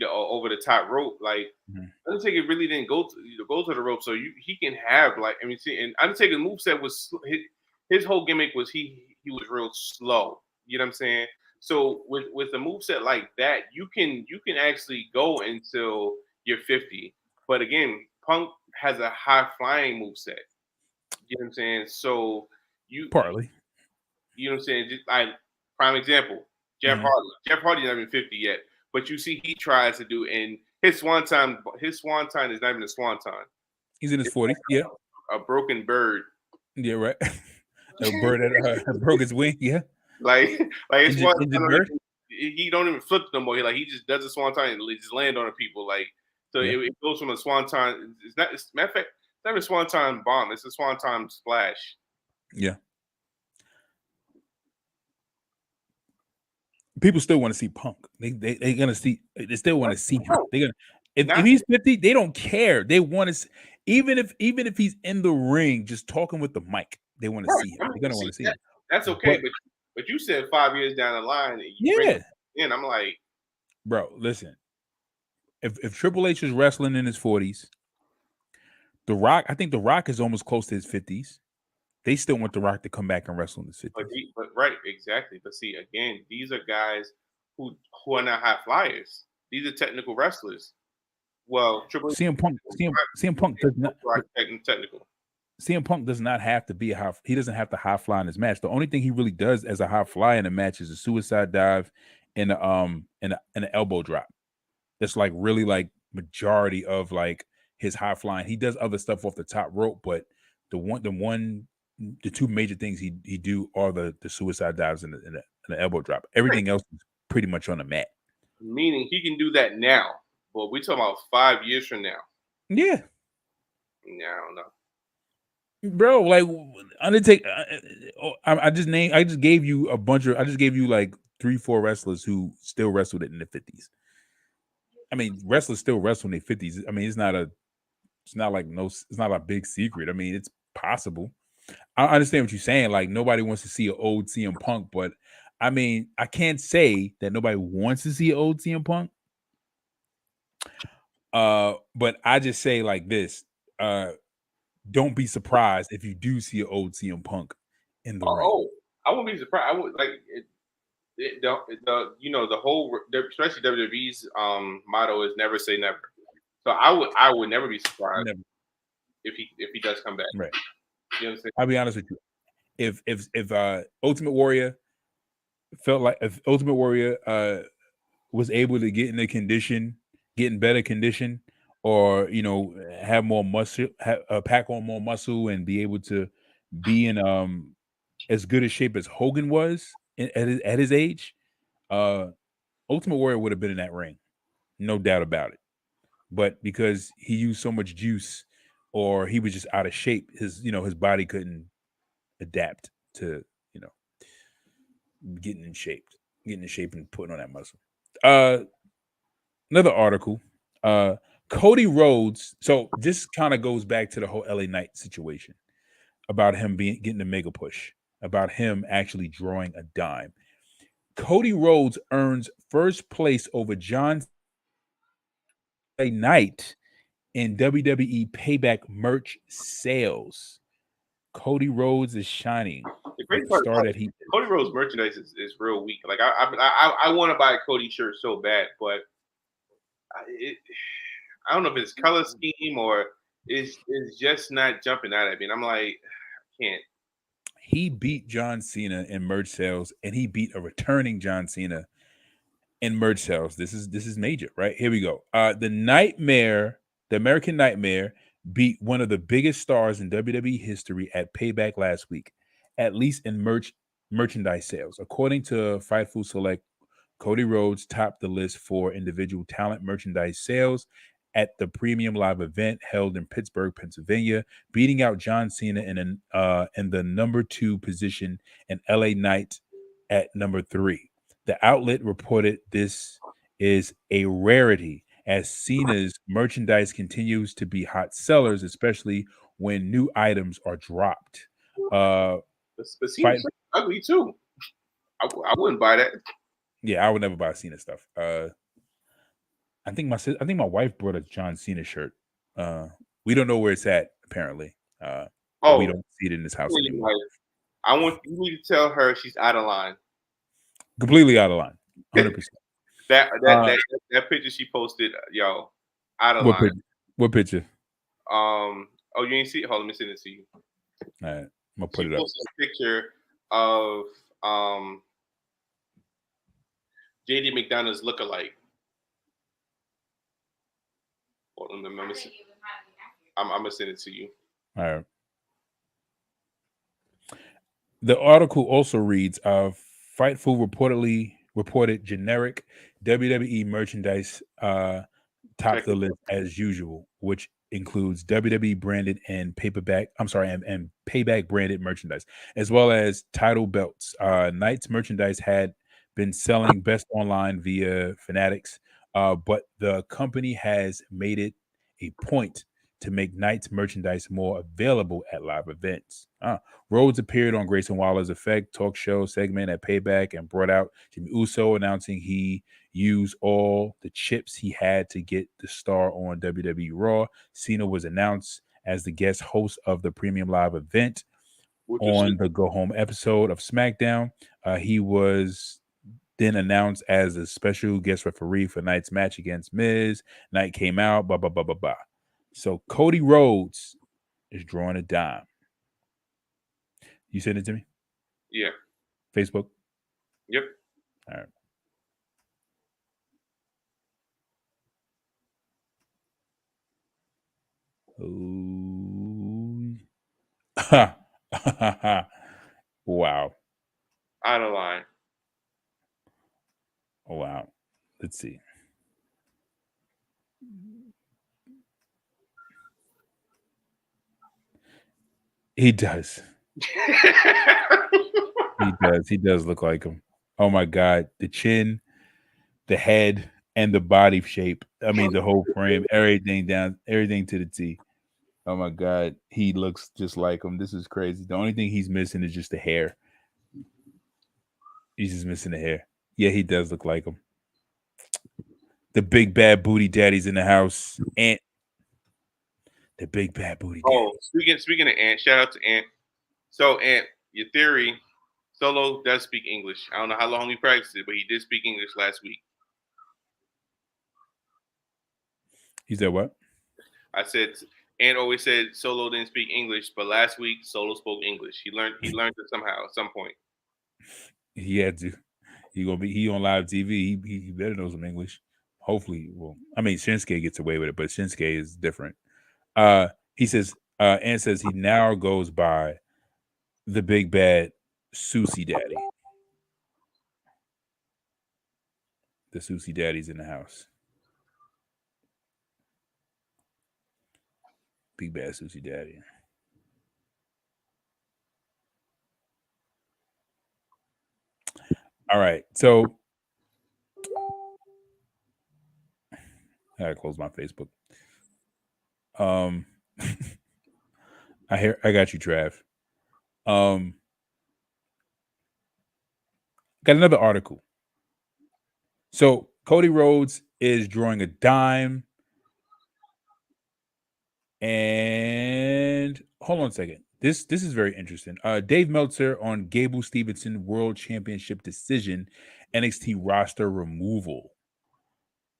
over the top rope, like Undertaker really didn't go to the rope, so he can have like see, and Undertaker's moveset was his whole gimmick was he was real slow. You know what I'm saying? So with a moveset like that, you can actually go until you're 50. But again, Punk has a high flying moveset. You know what I'm saying? So Partly. you know what I'm saying? Just like prime example, Jeff Hardy. Jeff Hardy's not even 50 yet, but you see he tries to do and his swan time is not even a swan time. He's in his 40s. Yeah. A broken bird. Yeah, right. A bird that broke his wing. Yeah. Like it's one bird. he don't even flip no more. He just does a swan time and just land on the people. Like so it goes from a swan time. Matter of fact, it's not a swan time bomb. It's a swan time splash. Yeah. People still want to see Punk. They gonna see. They still want to see him. They gonna if he's 50, they don't care. They want to even if he's in the ring just talking with the mic, they want to see him. They're gonna want to see him. That's okay, but you said 5 years down the line, bring him in. I'm like, bro, listen. If Triple H is wrestling in his 40s, The Rock, I think The Rock is almost close to his 50s. They still want The Rock to come back and wrestle in his 50s. But right, exactly. But see, again, these are guys who are not high flyers. These are technical wrestlers. Well, Triple H, CM Punk does not technical. CM Punk does not have to be a high. He doesn't have to high fly in his match. The only thing he really does as a high fly in a match is a suicide dive and an elbow drop. That's like really like majority of like his high flying. He does other stuff off the top rope, but the two major things he do are the suicide dives and the elbow drop. Everything else is pretty much on the mat. Meaning he can do that now, but we're talking about 5 years from now. Yeah. Yeah, I don't know, bro. Like Undertaker, I just gave you like 3-4 wrestlers who still wrestled it in the 50s. I mean, wrestlers still wrestle in their 50s. I mean, it's not a big secret. I mean, it's possible. I understand what you're saying. Like nobody wants to see an old CM Punk, but I mean, I can't say that nobody wants to see an old CM Punk. But I just say like this. Don't be surprised if you do see an old CM Punk in the ring. Oh, I wouldn't be surprised. I would like the whole, especially WWE's motto is never say never. So I would never be surprised if he does come back. Right. You know what I'm saying? I'll be honest with you. If Ultimate Warrior was able to get in better condition, or have more muscle, pack on more muscle, and be able to be in as good a shape as Hogan was at his age, Ultimate Warrior would have been in that ring, no doubt about it. But because he used so much juice, or he was just out of shape, his body couldn't adapt to getting in shape and putting on that muscle. Another article, Cody Rhodes. So this kind of goes back to the whole LA Knight situation about him getting the mega push, about him actually drawing a dime. Cody Rhodes earns first place over John Knight in WWE Payback merch sales. Cody Rhodes is shining. The great part about Cody Rhodes merchandise is real weak. Like I want to buy a Cody shirt so bad, but I don't know if it's color scheme or it's just not jumping out at me. And I'm like, I can't. He beat John Cena in merch sales, and he beat a returning John Cena in merch sales. This is major, right? Here we go. The American Nightmare, beat one of the biggest stars in WWE history at Payback last week, at least in merchandise sales. According to Fightful Select, Cody Rhodes topped the list for individual talent merchandise sales at the premium live event held in Pittsburgh, Pennsylvania, beating out John Cena in the number 2 position and LA Knight at number 3. The outlet reported this is a rarity as Cena's merchandise continues to be hot sellers, especially when new items are dropped. Uh, But fight, Cena's ugly too. I wouldn't buy that. yeah, I would never buy Cena stuff. I think my wife brought a John Cena shirt. Uh, we don't know where it's at apparently, but we Oh, don't see it in this house anymore. like, I want you need to tell her she's out of line. Completely out of line, 100%. That picture she posted, yo, out of What line. picture? What picture? Oh, you ain't see it? Hold on, let me send it to you. All right, I'm gonna put She it up. posted a picture of JD McDonough's lookalike. Hold on, I'm gonna send it to you. All right. The article also reads, Fightful reported generic WWE merchandise topped the list as usual, which includes WWE branded and and payback branded merchandise, as well as title belts. Knight's merchandise had been selling best online via Fanatics, but the company has made it a point to make Knight's merchandise more available at live events. Rhodes appeared on Grayson Waller's Effect talk show segment at Payback and brought out Jimmy Uso, announcing he used all the chips he had to get the star on WWE Raw. Cena was announced as the guest host of the premium live event on the Go Home episode of Smackdown. He was then announced as a special guest referee for Knight's match against Miz. Knight came out, blah, blah, blah, blah, blah. So Cody Rhodes is drawing a dime. You sent it to me? Yeah. Facebook? Yep. All right. Wow. Out of line. Wow. Let's see. He does. He does. He does look like him. Oh my God. The chin, the head, and the body shape. I mean, the whole frame, everything to the T. Oh my God. He looks just like him. This is crazy. The only thing he's missing is just the hair. He's just missing the hair. Yeah, he does look like him. The big bad booty daddy's in the house. Ant. The big bad booty daddy. Oh, speaking of Ant, shout out to Ant. So Ant, your theory, Solo does speak English. I don't know how long he practiced it, but he did speak English last week. He said what? I said Ant always said Solo didn't speak English, but last week Solo spoke English. He learned it somehow at some point. He had to. He on live TV. He better know some English. Hopefully, well, I mean Shinsuke gets away with it, but Shinsuke is different. He says, Ant says he now goes by the big bad Susie Daddy. The Susie Daddy's in the house. Big bad Susie Daddy. All right, so I gotta close my Facebook. I got you, Trav. Got another article. So Cody Rhodes is drawing a dime. And hold on a second. This is very interesting. Dave Meltzer on Gable Stevenson World Championship decision, NXT roster removal.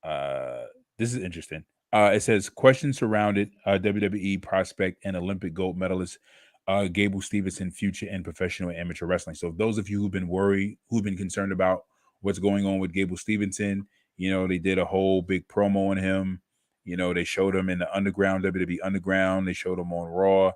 This is interesting. It says questions surrounded WWE prospect and Olympic gold medalist Gable Stevenson future in professional and amateur wrestling. So those of you who've been worried, who've been concerned about what's going on with Gable Stevenson, they did a whole big promo on him. They showed him in the underground, WWE Underground. They showed him on Raw.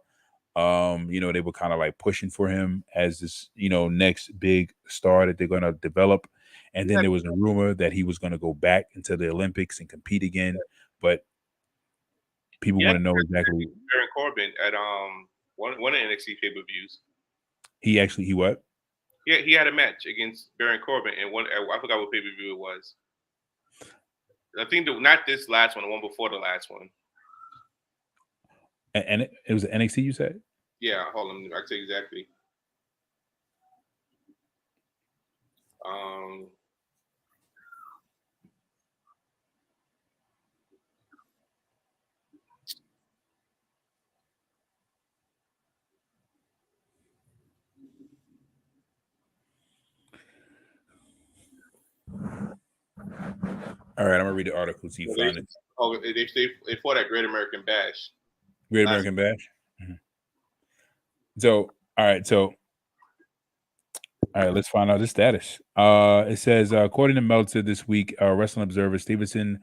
They were kind of like pushing for him as this, next big star that they're going to develop. And then Yeah, there was a rumor that he was going to go back into the Olympics and compete again. But people yeah. want to know exactly. Baron Corbin at one of the NXT pay per views. He what? Yeah, he had a match against Baron Corbin, and I forgot what pay per view it was. I think not this last one, the one before the last one. And it was NXT, you said? Yeah, hold on, I tell you exactly. Um, All right, I'm gonna read the article so you find it. they fought at Great American Bash. Great American Bash. Mhm. So, all right, let's find out the status. It says, according to Meltzer this week, Wrestling Observer, Stevenson's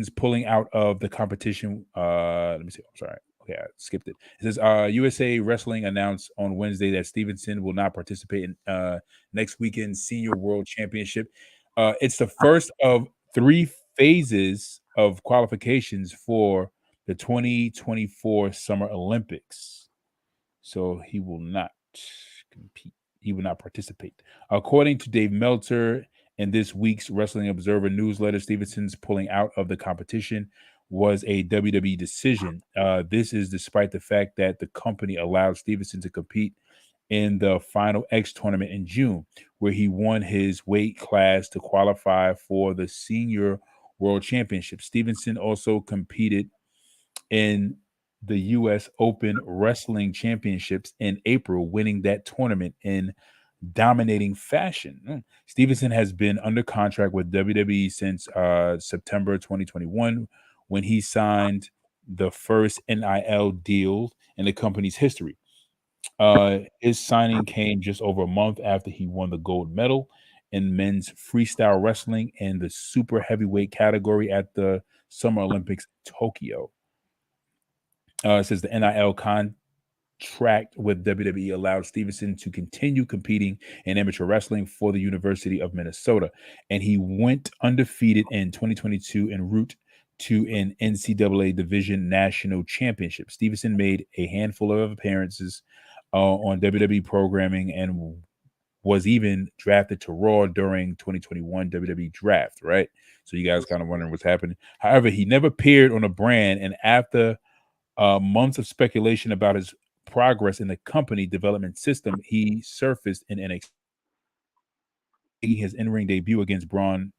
pulling out of the competition. Let me see. I'm sorry. Okay, I skipped it. It says USA Wrestling announced on Wednesday that Stevenson will not participate in next weekend's Senior World Championship. It's the first of 3 phases of qualifications for the 2024 Summer Olympics. So he will not compete. He will not participate. According to Dave Meltzer in this week's Wrestling Observer newsletter, Stevenson's pulling out of the competition was a WWE decision. This is despite the fact that the company allowed Stevenson to compete in the Final X tournament in June, where he won his weight class to qualify for the Senior World Championship. Stevenson also competed in the U.S. Open Wrestling Championships in April, winning that tournament in dominating fashion. Stevenson has been under contract with WWE since September 2021, when he signed the first NIL deal in the company's history. His signing came just over a month after he won the gold medal in men's freestyle wrestling in the super heavyweight category at the Summer Olympics in Tokyo. It says the NIL contract with WWE allowed Stevenson to continue competing in amateur wrestling for the University of Minnesota, and he went undefeated in 2022 en route to an NCAA Division National Championship. Stevenson made a handful of appearances on WWE programming and was even drafted to Raw during 2021 WWE draft, right? So you guys kind of wondering what's happening. However, he never appeared on a brand, and after months of speculation about his progress in the company development system, he surfaced in NXT, making his in-ring debut against Baron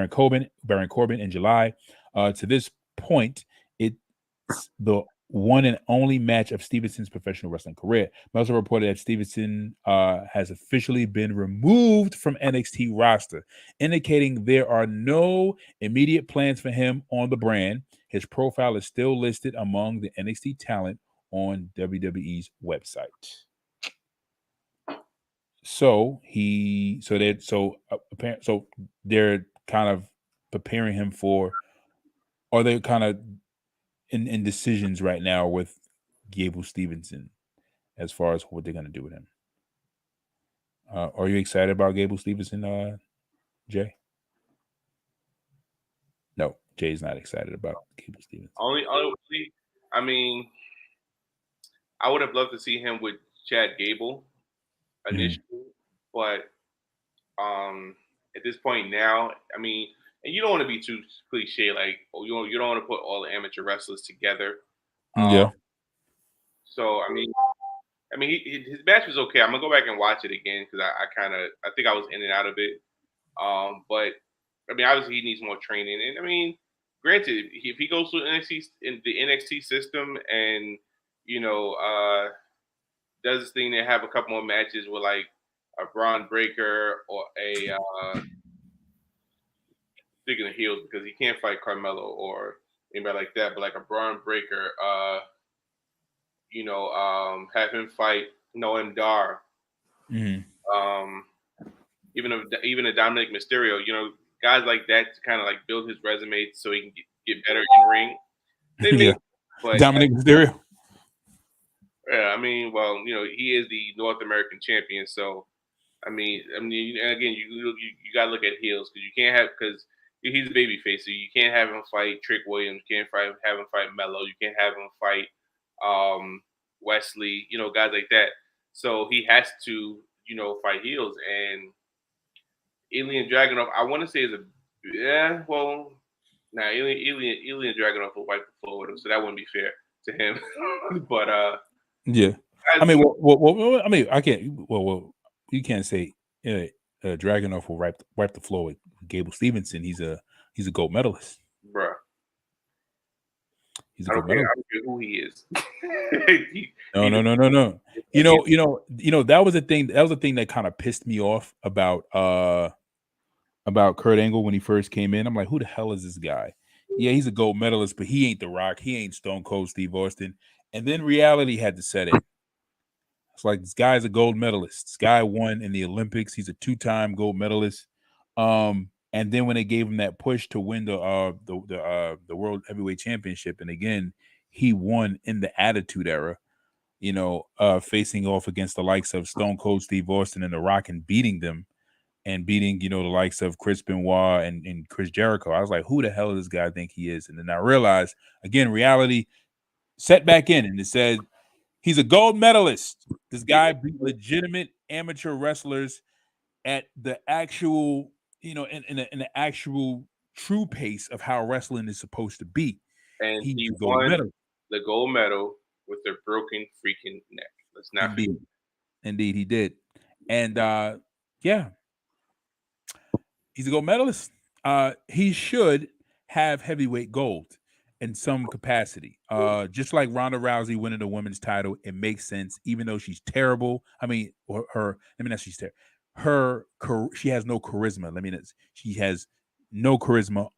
Corbin in July. To this point, it's the one and only match of Stevenson's professional wrestling career. Meltzer reported that Stevenson has officially been removed from NXT roster, indicating there are no immediate plans for him on the brand. His profile is still listed among the NXT talent on WWE's website. So they're kind of preparing him for, or they're kind of in decisions right now with Gable Stevenson as far as what they're going to do with him. Are you excited about Gable Stevenson, Jay? No, Jay's not excited about Gable Stevenson. I mean, I would have loved to see him with Chad Gable initially, but at this point now, I mean, and you don't want to be too cliche, like you don't want to put all the amateur wrestlers together. Yeah. So his match was okay. I'm gonna go back and watch it again because I think I was in and out of it. But I mean, obviously he needs more training, and I mean, granted, if he goes through NXT in the NXT system and does this thing to have a couple more matches with like a Braun Breaker or a speaking of heels because he can't fight Carmelo or anybody like that, but like a Braun Breaker, have him fight Noam Dar. Even a Dominic Mysterio, guys like that to kind of like build his resume so he can get better in ring. They may, Yeah, but Dominic Mysterio. yeah, I mean, well, he is the North American champion, so and again, you gotta look at heels because you can't have because he's a baby face, so you can't have him fight Trick Williams, you can't have him fight Mello, you can't have him fight um, Wesley, guys like that. So he has to, fight heels, and Alien Dragunov, I want to say is a yeah, well, nah, Alien Dragunov will wipe the floor with him, so that wouldn't be fair to him. But Yeah, I as mean, I mean, I can't. You can't say Dragunov will wipe the floor with Gable Stevenson. He's a gold medalist. bruh, He's a I gold don't care. medalist. I don't care who he is. No, He's no, no, no, no. a champion. That was the thing. That was the thing that kind of pissed me off about Kurt Angle when he first came in. I'm like, who the hell is this guy? Yeah, he's a gold medalist, but he ain't The Rock. He ain't Stone Cold Steve Austin. And then reality had to set in. It's like this guy's a gold medalist. This guy won in the Olympics. He's a two-time gold medalist. And then when they gave him that push to win the World Heavyweight Championship, and again, he won in the Attitude Era. Facing off against the likes of Stone Cold Steve Austin and The Rock and beating them and beating, the likes of Chris Benoit and Chris Jericho. I was like, who the hell does this guy think he is? And then I realized, again, reality set back in and it said, he's a gold medalist. This guy beat legitimate amateur wrestlers at the actual, in the actual true pace of how wrestling is supposed to be. And He's he a gold won medalist. the gold medal with a broken freaking neck. Let's not forget. Indeed, he did. And yeah, he's a gold medalist. He should have heavyweight gold in some capacity. Just like Ronda Rousey winning the women's title, it makes sense, even though she's terrible. I mean, she's terrible. She has no charisma. She has no charisma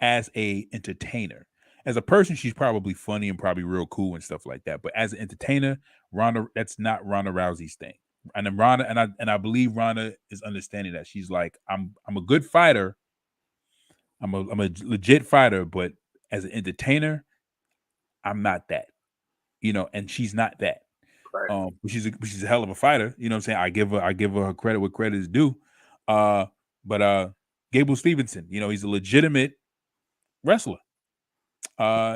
as a entertainer. As a person, she's probably funny and probably real cool and stuff like that. But as an entertainer, that's not Ronda Rousey's thing. And then I believe Ronda is understanding that. She's like, I'm a good fighter. I'm a legit fighter, but as an entertainer, I'm not that. And she's not that. Right. She's a hell of a fighter. You know what I'm saying? I give her credit where credit is due. But Gable Stevenson, he's a legitimate wrestler.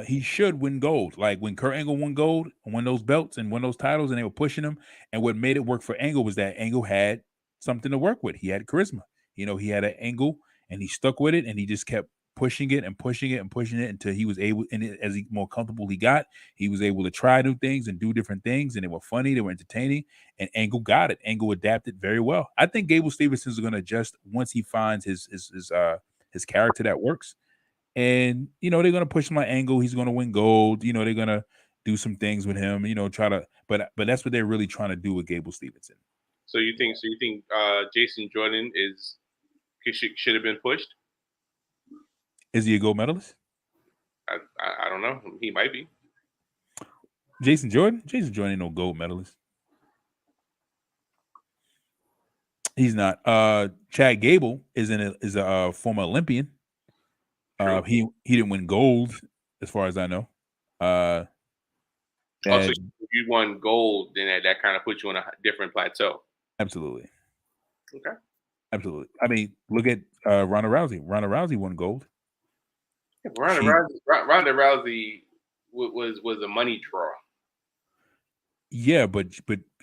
He should win gold. Like when Kurt Angle won gold and won those belts and won those titles, and they were pushing him. And what made it work for Angle was that Angle had something to work with. He had charisma. He had an angle, and he stuck with it, and he just kept pushing it and pushing it and pushing it until he was able. And as he more comfortable he was able to try new things and do different things, and they were funny, they were entertaining, and Angle got it. Angle adapted very well. I think Gable Stevenson is going to adjust once he finds his character that works. And they're gonna push my Angle. He's gonna win gold. They're gonna do some things with him. Try to, but that's what they're really trying to do with Gable Stevenson. So you think Jason Jordan should have been pushed? Is he a gold medalist? I don't know. He might be. Jason Jordan ain't no gold medalist. He's not. Chad Gable is a former Olympian. He didn't win gold, as far as I know. Also, if you won gold, then that kind of puts you on a different plateau. Absolutely. Okay. Absolutely. I mean, look at Ronda Rousey. Ronda Rousey won gold. Yeah, Ronda Rousey was a money draw. Yeah, but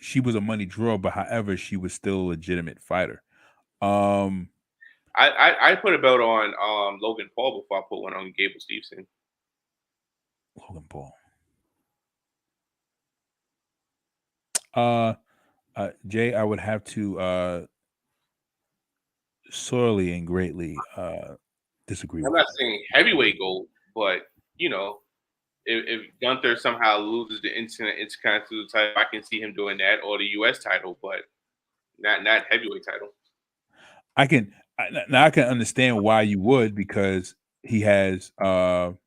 she was a money draw. But however, she was still a legitimate fighter. I put a belt on Logan Paul before I put one on Gable Stevenson. Logan Paul. Jay, I would have to sorely and greatly disagree. I'm not saying heavyweight gold, but if Gunther somehow loses the Intercontinental title, I can see him doing that, or the U.S. title, but not heavyweight title. I can understand why you would, because he has the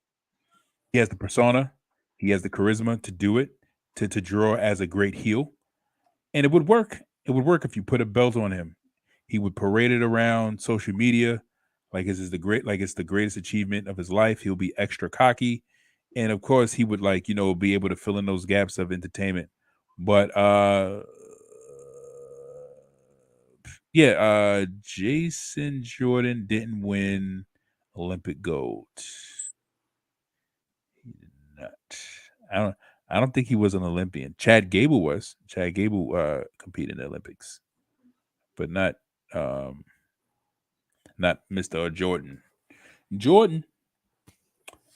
persona, he has the charisma to do it, to draw as a great heel, and it would work. It would work if you put a belt on him. He would parade it around social media. like it's the greatest achievement of his life. He'll be extra cocky, and of course, he would be able to fill in those gaps of entertainment. But yeah, Jason Jordan didn't win Olympic gold. He did not. I don't. I don't think he was an Olympian. Chad Gable was. Chad Gable competed in the Olympics, but um not Mr. Jordan. Jordan.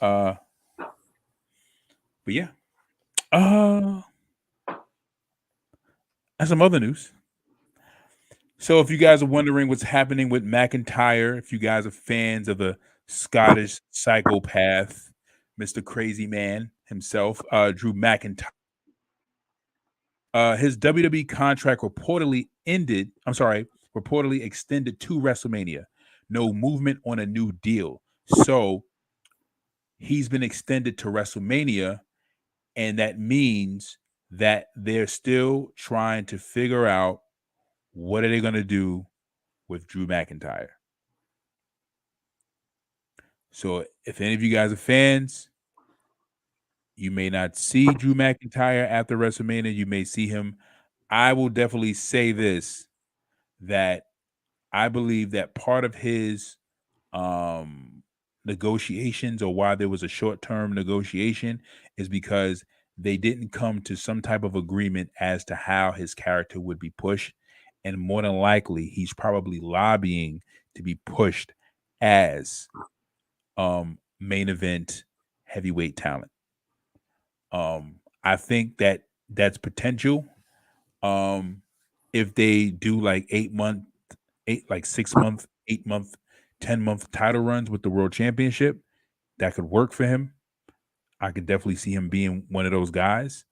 Uh, but yeah. Uh, and some other news. So, if you guys are wondering what's happening with McIntyre, if you guys are fans of the Scottish psychopath, Mr. Crazy Man himself, Drew McIntyre, his WWE contract reportedly ended. I'm sorry, reportedly extended to WrestleMania. No movement on a new deal. So, he's been extended to WrestleMania, and that means that they're still trying to figure out what are they going to do with Drew McIntyre. So if any of you guys are fans, you may not see Drew McIntyre after WrestleMania. You may see him. I will definitely say this, that I believe that part of his negotiations, or why there was a short-term negotiation, is because they didn't come to some type of agreement as to how his character would be pushed. And more than likely, he's probably lobbying to be pushed as main event heavyweight talent. I think that that's potential. If they do like 8 month, 6 month, 8 month, 10-month title runs with the world championship, that could work for him. I could definitely see him being one of those guys.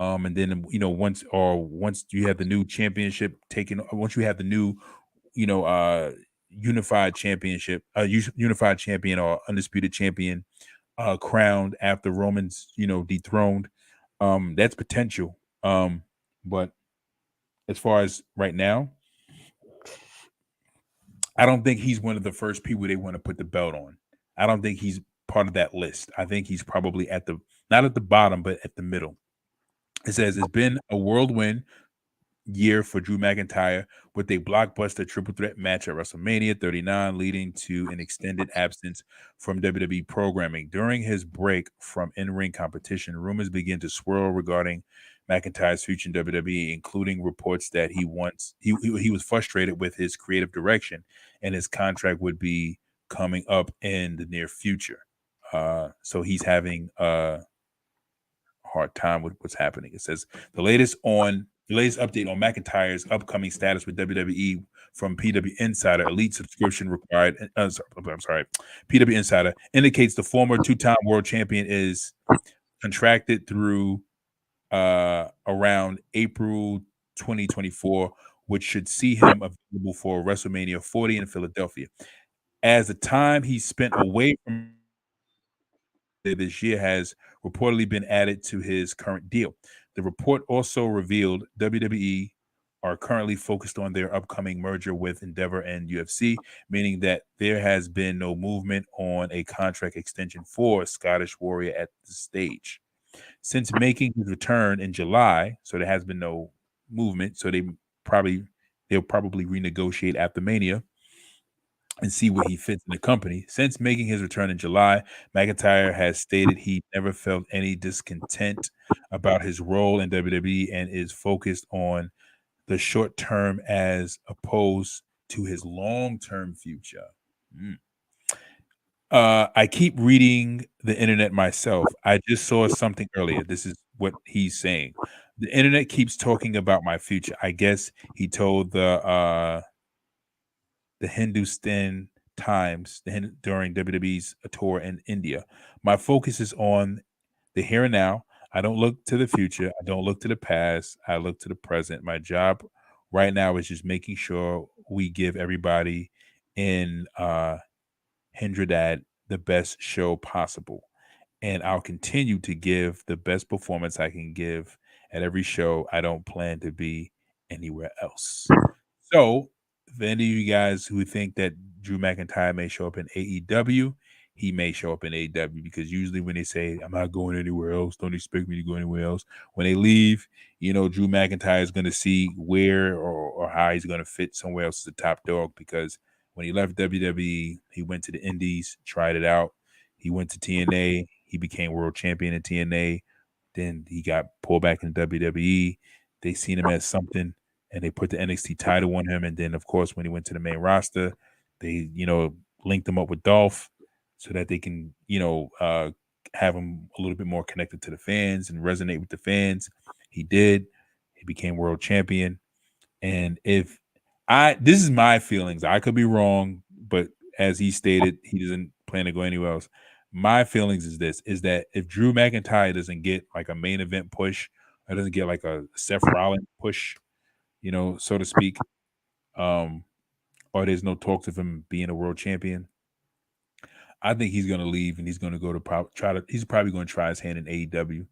And then once you have the new championship taken, once you have the new, unified championship, unified champion or undisputed champion, crowned after Roman's, dethroned, that's potential. But as far as right now, I don't think he's one of the first people they want to put the belt on. I don't think he's part of that list. I think he's probably not at the bottom, but at the middle. It says it's been a whirlwind year for Drew McIntyre with a blockbuster triple threat match at WrestleMania 39, leading to an extended absence from WWE programming. During his break from in-ring competition, rumors began to swirl regarding McIntyre's future in WWE, including reports that he was frustrated with his creative direction and his contract would be coming up in the near future. So he's having hard time with what's happening. It says the latest update on McIntyre's upcoming status with WWE from PW Insider Elite subscription required. I'm sorry, PW Insider indicates the former two-time world champion is contracted through around April 2024, which should see him available for WrestleMania 40 in Philadelphia. As the time he spent away from this year has reportedly been added to his current deal. The report also revealed WWE are currently focused on their upcoming merger with Endeavor and UFC, meaning that there has been no movement on a contract extension for Scottish Warrior at this stage. Since making his return in July, so there has been no movement, so they'll probably renegotiate after Mania and see where he fits in the company. Since making his return in July, McIntyre has stated he never felt any discontent about his role in WWE and is focused on the short term as opposed to his long-term future. I keep reading the internet myself. I just saw something earlier. This is what he's saying. The internet keeps talking about my future. I guess he told the Hindustan Times during WWE's tour in India. My focus is on the here and now. I don't look to the future. I don't look to the past. I look to the present. My job right now is just making sure we give everybody in Hyderabad the best show possible. And I'll continue to give the best performance I can give at every show. I don't plan to be anywhere else. So, for any of you guys who think that Drew McIntyre may show up in AEW. He may show up in AEW because usually when they say, I'm not going anywhere else, don't expect me to go anywhere else. When they leave, Drew McIntyre is going to see where or how he's going to fit somewhere else as a top dog, because when he left WWE, he went to the Indies, tried it out. He went to TNA. He became world champion in TNA. Then he got pulled back in WWE. They seen him as something, and they put the NXT title on him. And then, of course, when he went to the main roster, they, linked him up with Dolph so that they can, have him a little bit more connected to the fans and resonate with the fans. He did. He became world champion. And this is my feelings. I could be wrong, but as he stated, he doesn't plan to go anywhere else. My feelings is that if Drew McIntyre doesn't get like a main event push, or doesn't get like a Seth Rollins push, so to speak, or there's no talks of him being a world champion, I think he's going to leave and he's going to go to he's probably going to try his hand in AEW.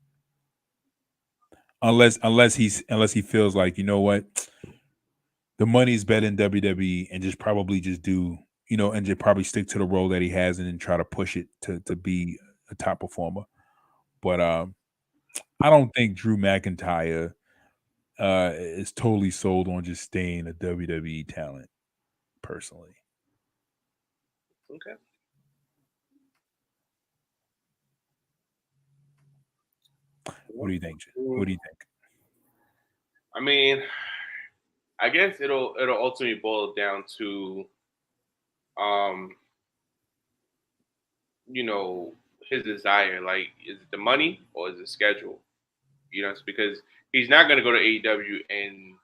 Unless he feels like, you know what, the money's better in WWE, and just do, and just probably stick to the role that he has and then try to push it to be a top performer. But I don't think Drew McIntyre is totally sold on just staying a WWE talent, personally. Okay. What do you think? What do you think? I mean, I guess it'll ultimately boil down to, his desire. Like, is it the money or is it schedule? It's because he's not going to go to AEW and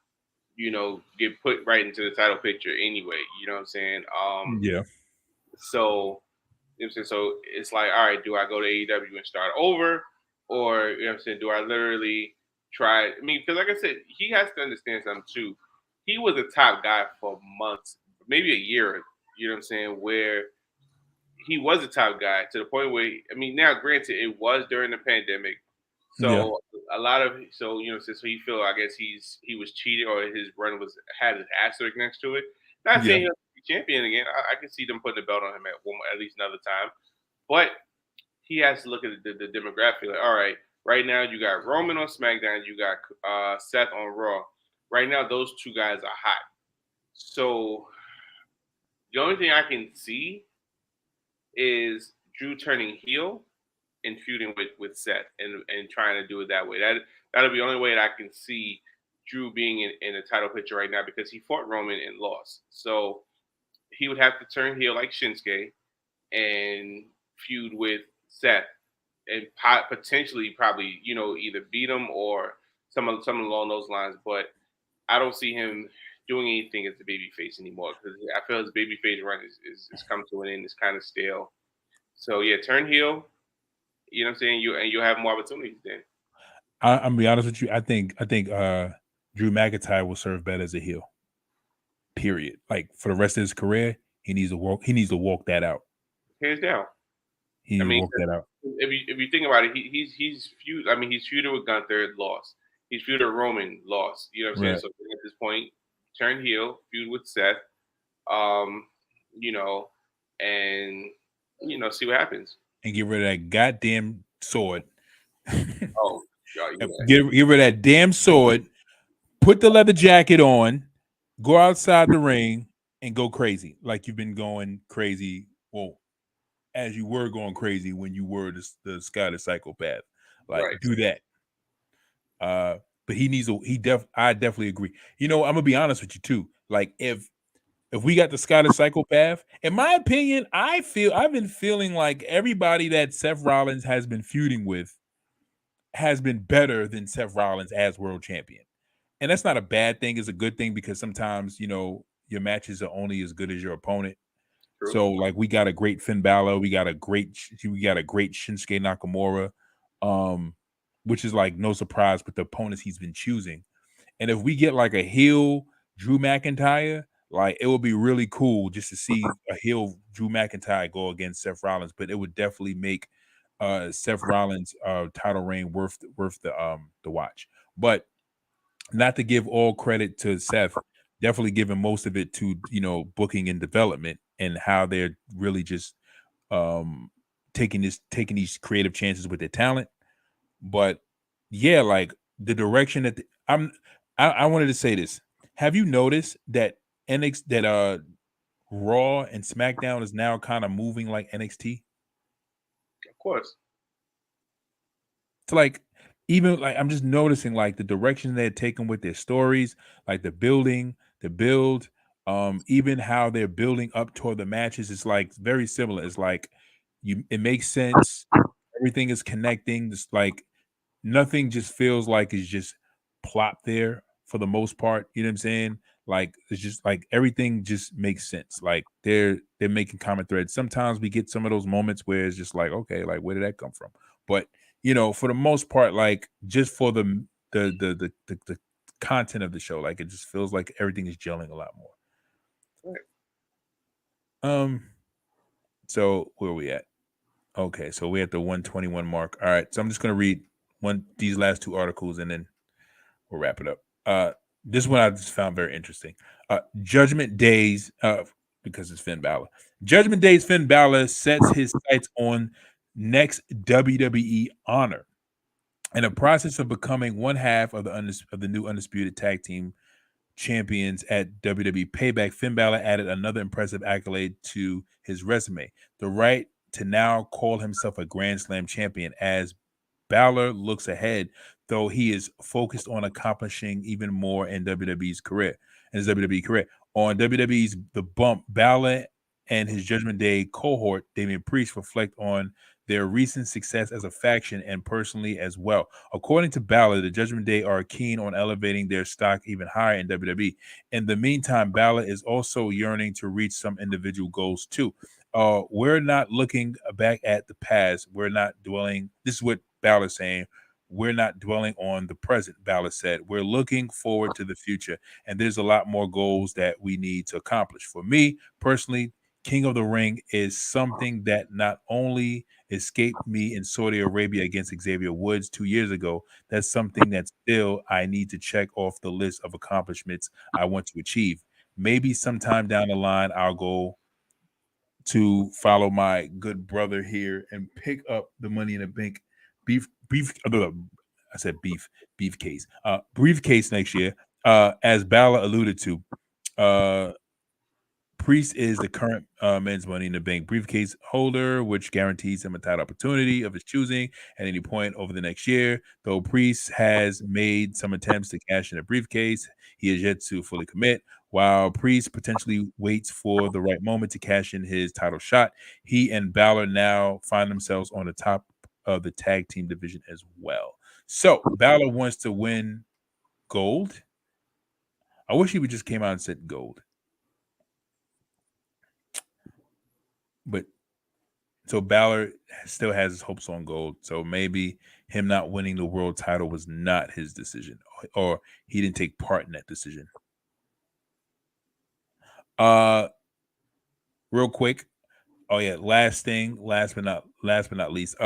get put right into the title picture anyway. You know what I'm saying? Yeah. So, so it's like, all right, do I go to AEW and start over, or do I literally try? I mean, because like I said, he has to understand something too. He was a top guy for months, maybe a year. You know what I'm saying? Where he was a top guy to the point where, I mean, now granted, it was during the pandemic, so a lot of so he feel, I guess he was cheated, or his run had an asterisk next to it. Not saying he'll be champion again. I can see them putting the belt on him at least another time, but he has to look at the demographic. Like, all right, right now you got Roman on SmackDown, you got Seth on Raw. Right now, those two guys are hot. So the only thing I can see is Drew turning heel and feuding with Seth and trying to do it that way. That'll be the only way that I can see Drew being in a title picture right now, because he fought Roman and lost. So he would have to turn heel like Shinsuke and feud with Seth, and potentially probably either beat him or something along those lines. But I don't see him doing anything as the babyface anymore, because I feel his babyface run is come to an end. It's kind of stale. So yeah, turn heel. You know what I'm saying? You'll have more opportunities then. I'm gonna be honest with you. I think Drew McIntyre will serve better as a heel. Period. Like, for the rest of his career, he needs to walk that out. Hands down. He needs to walk that out. If you think about it, he's feud. I mean, he's feuded with Gunther, lost. He's feuded with Roman, lost. You know what I'm saying? So at this point, turn heel, feud with Seth. And see what happens. And get rid of that goddamn sword. Oh, get rid of that damn sword. Put the leather jacket on. Go outside the ring and go crazy, like you've been going crazy. Well, as you were going crazy when you were the Scott the Psychopath. Like, do that. But he needs I definitely agree. I'm gonna be honest with you too. Like, if we got the Scottish Psychopath, in my opinion, I've been feeling like everybody that Seth Rollins has been feuding with has been better than Seth Rollins as world champion. And that's not a bad thing. It's a good thing, because sometimes, your matches are only as good as your opponent. True. So, like, we got a great Finn Balor, we got a great Shinsuke Nakamura, which is like no surprise with the opponents he's been choosing. And if we get like a heel Drew McIntyre, like, it would be really cool just to see a heel Drew McIntyre go against Seth Rollins. But it would definitely make Seth Rollins' title reign worth the watch. But not to give all credit to Seth, definitely giving most of it to booking and development. and how they're really just taking these creative chances with their talent. But yeah, like the direction that I wanted to say this. Have you noticed that Raw and SmackDown is now kind of moving like NXT? Of course. It's like even like I'm just noticing like the direction they're taking with their stories, like the build, even how they're building up toward the matches. It's like very similar. It's like it makes sense. Everything is connecting. Just like nothing just feels like it's just plot there for the most part. You know what I'm saying? Like it's just like everything just makes sense. Like they're making common threads. Sometimes we get some of those moments where it's just like, okay, like where did that come from? But for the most part, like just for the content of the show, like it just feels like everything is gelling a lot more. Right. So where are we at? Okay, so we're at the 121 mark. All right, so I'm just gonna read these last two articles and then we'll wrap it up. This one I just found very interesting. Judgment Days, because it's Finn Balor. Judgment Days Finn Balor sets his sights on next WWE honor. In the process of becoming one half of the new undisputed tag team champions at WWE Payback, Finn Balor added another impressive accolade to his resume: the right to now call himself a Grand Slam champion. As Balor looks ahead, though, he is focused on accomplishing even more in his WWE career. On WWE's The Bump, Balor and his Judgment Day cohort, Damian Priest, reflect on their recent success as a faction and personally as well. According to Balor, the Judgment Day are keen on elevating their stock even higher in WWE. In the meantime, Balor is also yearning to reach some individual goals too. We're not looking back at the past. We're not dwelling. This is what Balor saying. We're not dwelling on the present, Balor said. We're looking forward to the future, and there's a lot more goals that we need to accomplish. For me personally, King of the Ring is something that not only escaped me in Saudi Arabia against Xavier Woods 2 years ago, that's something that still I need to check off the list of accomplishments I want to achieve. Maybe sometime down the line, I'll go to follow my good brother here and pick up the Money in the Bank I said briefcase next year. As Balor alluded to, Priest is the current men's Money in the Bank briefcase holder, which guarantees him a title opportunity of his choosing at any point over the next year. Though Priest has made some attempts to cash in a briefcase, he is yet to fully commit. While Priest potentially waits for the right moment to cash in his title shot, he and Balor now find themselves on the top of the tag team division as well. So Balor wants to win gold. I wish he would just came out and said gold. But so Balor still has his hopes on gold. So maybe him not winning the world title was not his decision, or he didn't take part in that decision. Real quick. Oh yeah, last but not least.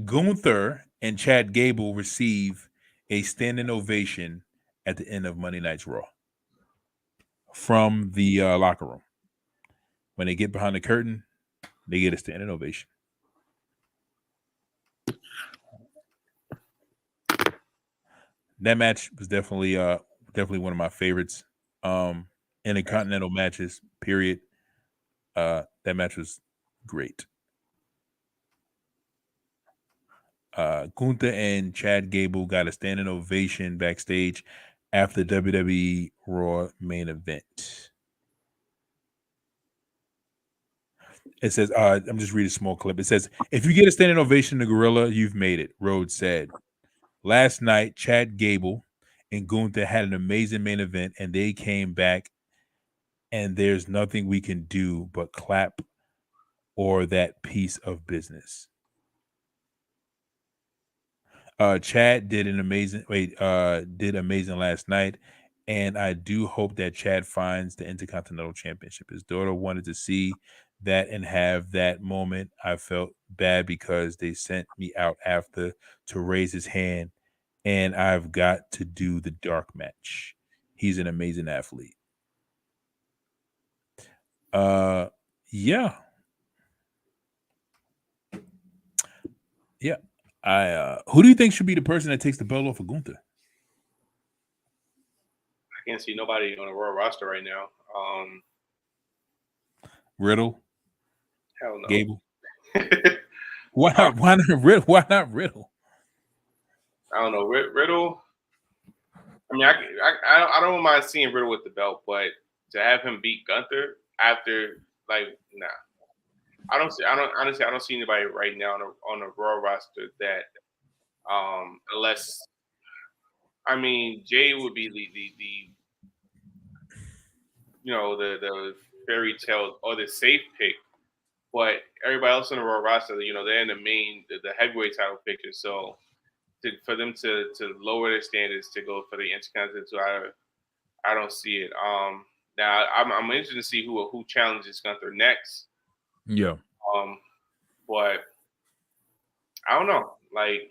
Gunther and Chad Gable receive a standing ovation at the end of Monday Night's Raw from the locker room. When they get behind the curtain, they get a standing ovation. That match was definitely one of my favorites. Intercontinental matches, period. That match was great. Gunther and Chad Gable got a standing ovation backstage after WWE Raw main event. It says, I'm just reading a small clip. It says, if you get a standing ovation in the Gorilla, you've made it, Rhodes said. Last night, Chad Gable and Gunther had an amazing main event, and they came back, and there's nothing we can do but clap or that piece of business. Chad did amazing last night, and I do hope that Chad finds the Intercontinental Championship. His daughter wanted to see that and have that moment. I felt bad because they sent me out after to raise his hand and I've got to do the dark match. He's an amazing athlete. Uh, yeah, yeah. Who do you think should be the person that takes the belt off of Gunther? I can't see nobody on the Royal roster right now. Riddle, Hell no. Gable. Why not? Why not Riddle? Why not Riddle? I don't know. Riddle. I mean, I don't mind seeing Riddle with the belt, but to have him beat Gunther after, like, nah. I don't see anybody right now on the Raw roster that, unless, I mean, Jay would be the the fairy tale or the safe pick, but everybody else on the Raw roster, they're in the heavyweight title picture. So for them to lower their standards to go for the Intercontinental, I don't see it. Now I'm interested to see who challenges Gunther next. Yeah. But I don't know. Like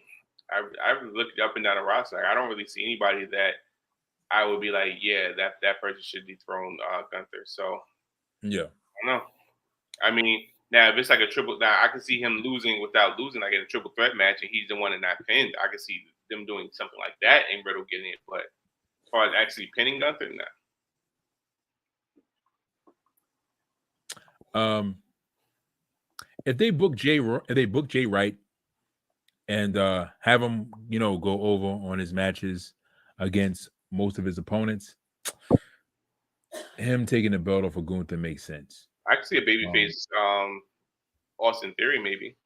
I've looked up and down the roster. Like, I don't really see anybody that I would be like, yeah, that person should dethrone Gunther. So Yeah. I don't know. I mean, now if it's like a triple, now I can see him losing without losing, like in a triple threat match, and he's the one that not pinned. I can see them doing something like that and Riddle getting it. But as far as actually pinning Gunther, no. If they book Jay right and have him, go over on his matches against most of his opponents, him taking the belt off of Gunther makes sense. I can see a babyface Austin Theory maybe.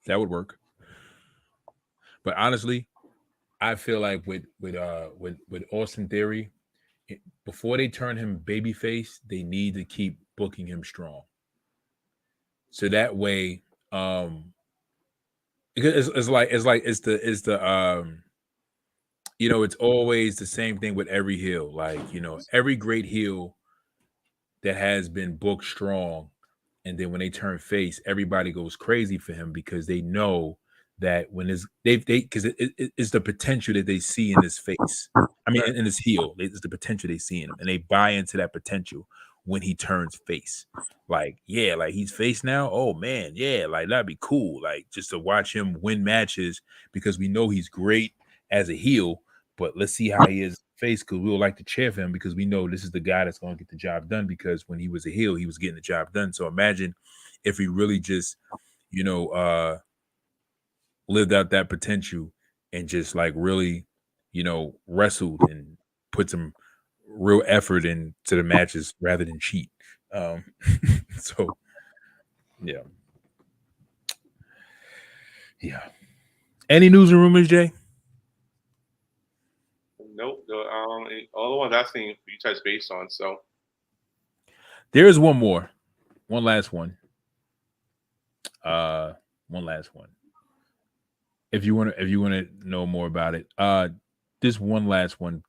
That would work. But honestly, I feel like with Austin Theory, before they turn him babyface, they need to keep booking him strong. So that way, because it's it's always the same thing with every heel. Like, every great heel that has been booked strong, and then when they turn face, everybody goes crazy for him because they know that when because it's the potential that they see in his face. I mean, in his heel, it's the potential they see in him, and they buy into that potential when he turns face. Like, yeah, like he's face now. Oh man, yeah, like that'd be cool. Like just to watch him win matches because we know he's great as a heel, but let's see how he is face because we would like to cheer for him because we know this is the guy that's going to get the job done because when he was a heel, he was getting the job done. So imagine if he really just, lived out that potential and just like really, wrestled and put some real effort into the matches rather than cheat. So yeah. Yeah. Any news and rumors, Jay? Nope. All the ones I've seen you touch base on. So there is one last one. One last one. If you want to know more about it, this one last one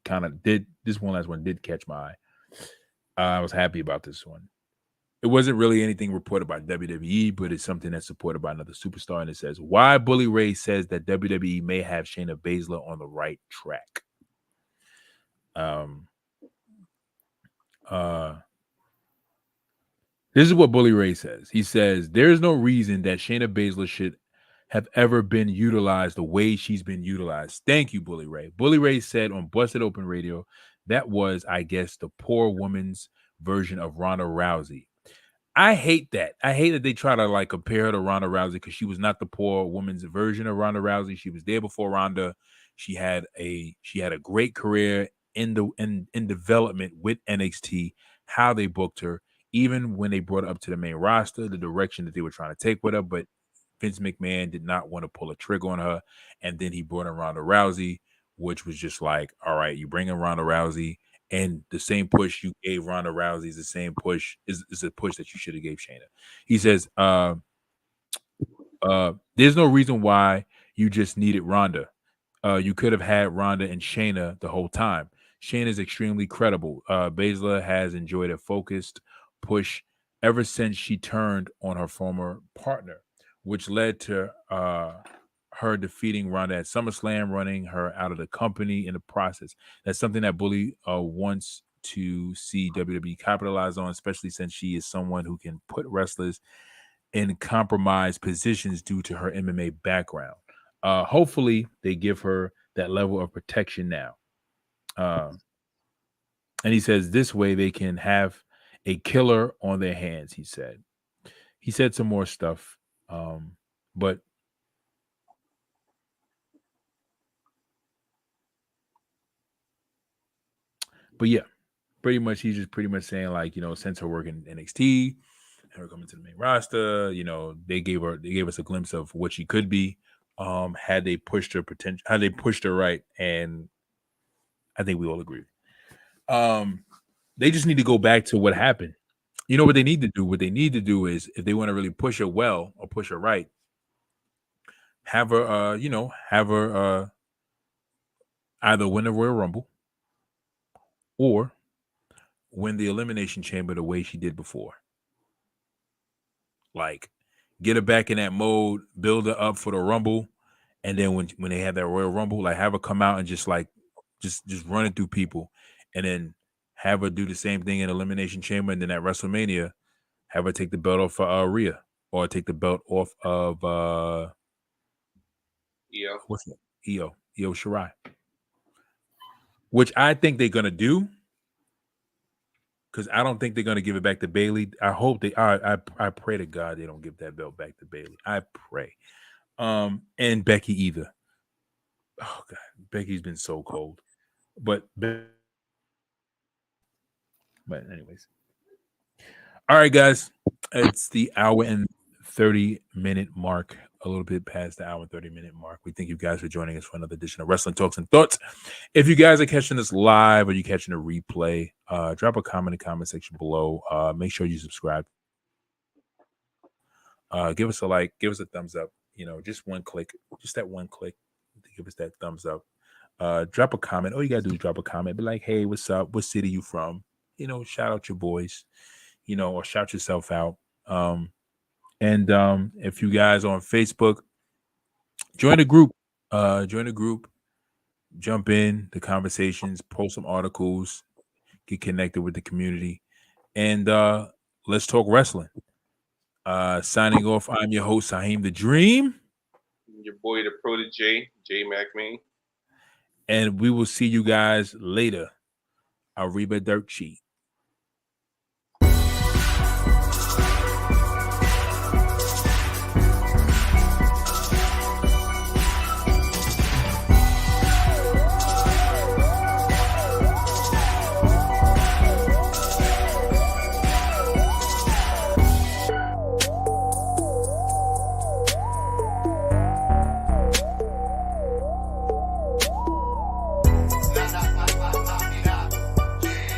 did catch my eye. I was happy about this one. It wasn't really anything reported by WWE, but it's something that's supported by another superstar, and it says why Bully Ray says that WWE may have Shayna Baszler on the right track. This is what Bully Ray says. He says there is no reason that Shayna Baszler should have ever been utilized the way she's been utilized. Thank you, Bully Ray. Bully Ray said on Busted Open Radio that was, I guess, the poor woman's version of Ronda Rousey. I hate that. I hate that they try to like compare her to Ronda Rousey because she was not the poor woman's version of Ronda Rousey. She was there before Ronda. She had a great career in development with NXT. How they booked her, even when they brought her up to the main roster, the direction that they were trying to take with her, but Vince McMahon did not want to pull a trigger on her, and then he brought in Ronda Rousey, which was just like, all right, you bring in Ronda Rousey. And the same push you gave Ronda Rousey is the same push is a push that you should have gave Shayna. He says, there's no reason why you just needed Ronda. You could have had Ronda and Shayna the whole time. Shayna is extremely credible. Baszler has enjoyed a focused push ever since she turned on her former partner, which led to her defeating Ronda at SummerSlam, running her out of the company in the process. That's something that Bully wants to see WWE capitalize on, especially since she is someone who can put wrestlers in compromised positions due to her MMA background. Hopefully, they give her that level of protection now. Uh, and he says this way they can have a killer on their hands. He said some more stuff, but yeah, pretty much he's just pretty much saying like since her work in NXT, her coming to the main roster, they gave us a glimpse of what she could be. Had they pushed her right, and I think we all agree. They just need to go back to what happened. You know what they need to do? What they need to do is, if they want to really push her well or push her right, have her, either win the Royal Rumble or win the Elimination Chamber the way she did before. Like, get her back in that mode, build her up for the Rumble, and then when they have that Royal Rumble, like have her come out and just run it through people, and then have her do the same thing in Elimination Chamber, and then at WrestleMania, have her take the belt off of Rhea, or take the belt off of what's that? Io Shirai, which I think they're gonna do, because I don't think they're gonna give it back to Bayley. I hope they are. I pray to God they don't give that belt back to Bayley. I pray. And Becky either. Oh God, Becky's been so cold. But anyways. All right, guys. It's the hour and 30-minute mark. A little bit past the hour and 30-minute mark. We thank you guys for joining us for another edition of Wrestling Talks and Thoughts. If you guys are catching this live or you catching a replay, drop a comment in the comment section below. Make sure you subscribe. Give us a like, give us a thumbs up. Just one click, just that one click to give us that thumbs up. Drop a comment. All you gotta do is drop a comment. Be like, hey, what's up? What city you from? Shout out your boys. Or shout yourself out. And if you guys are on Facebook, join the group. Jump in the conversations, post some articles, get connected with the community, and let's talk wrestling. Signing off, I'm your host, Saheem the Dream. Your boy, the protege, J Mac Main. And we will see you guys later. Arriba Dirt Cheat.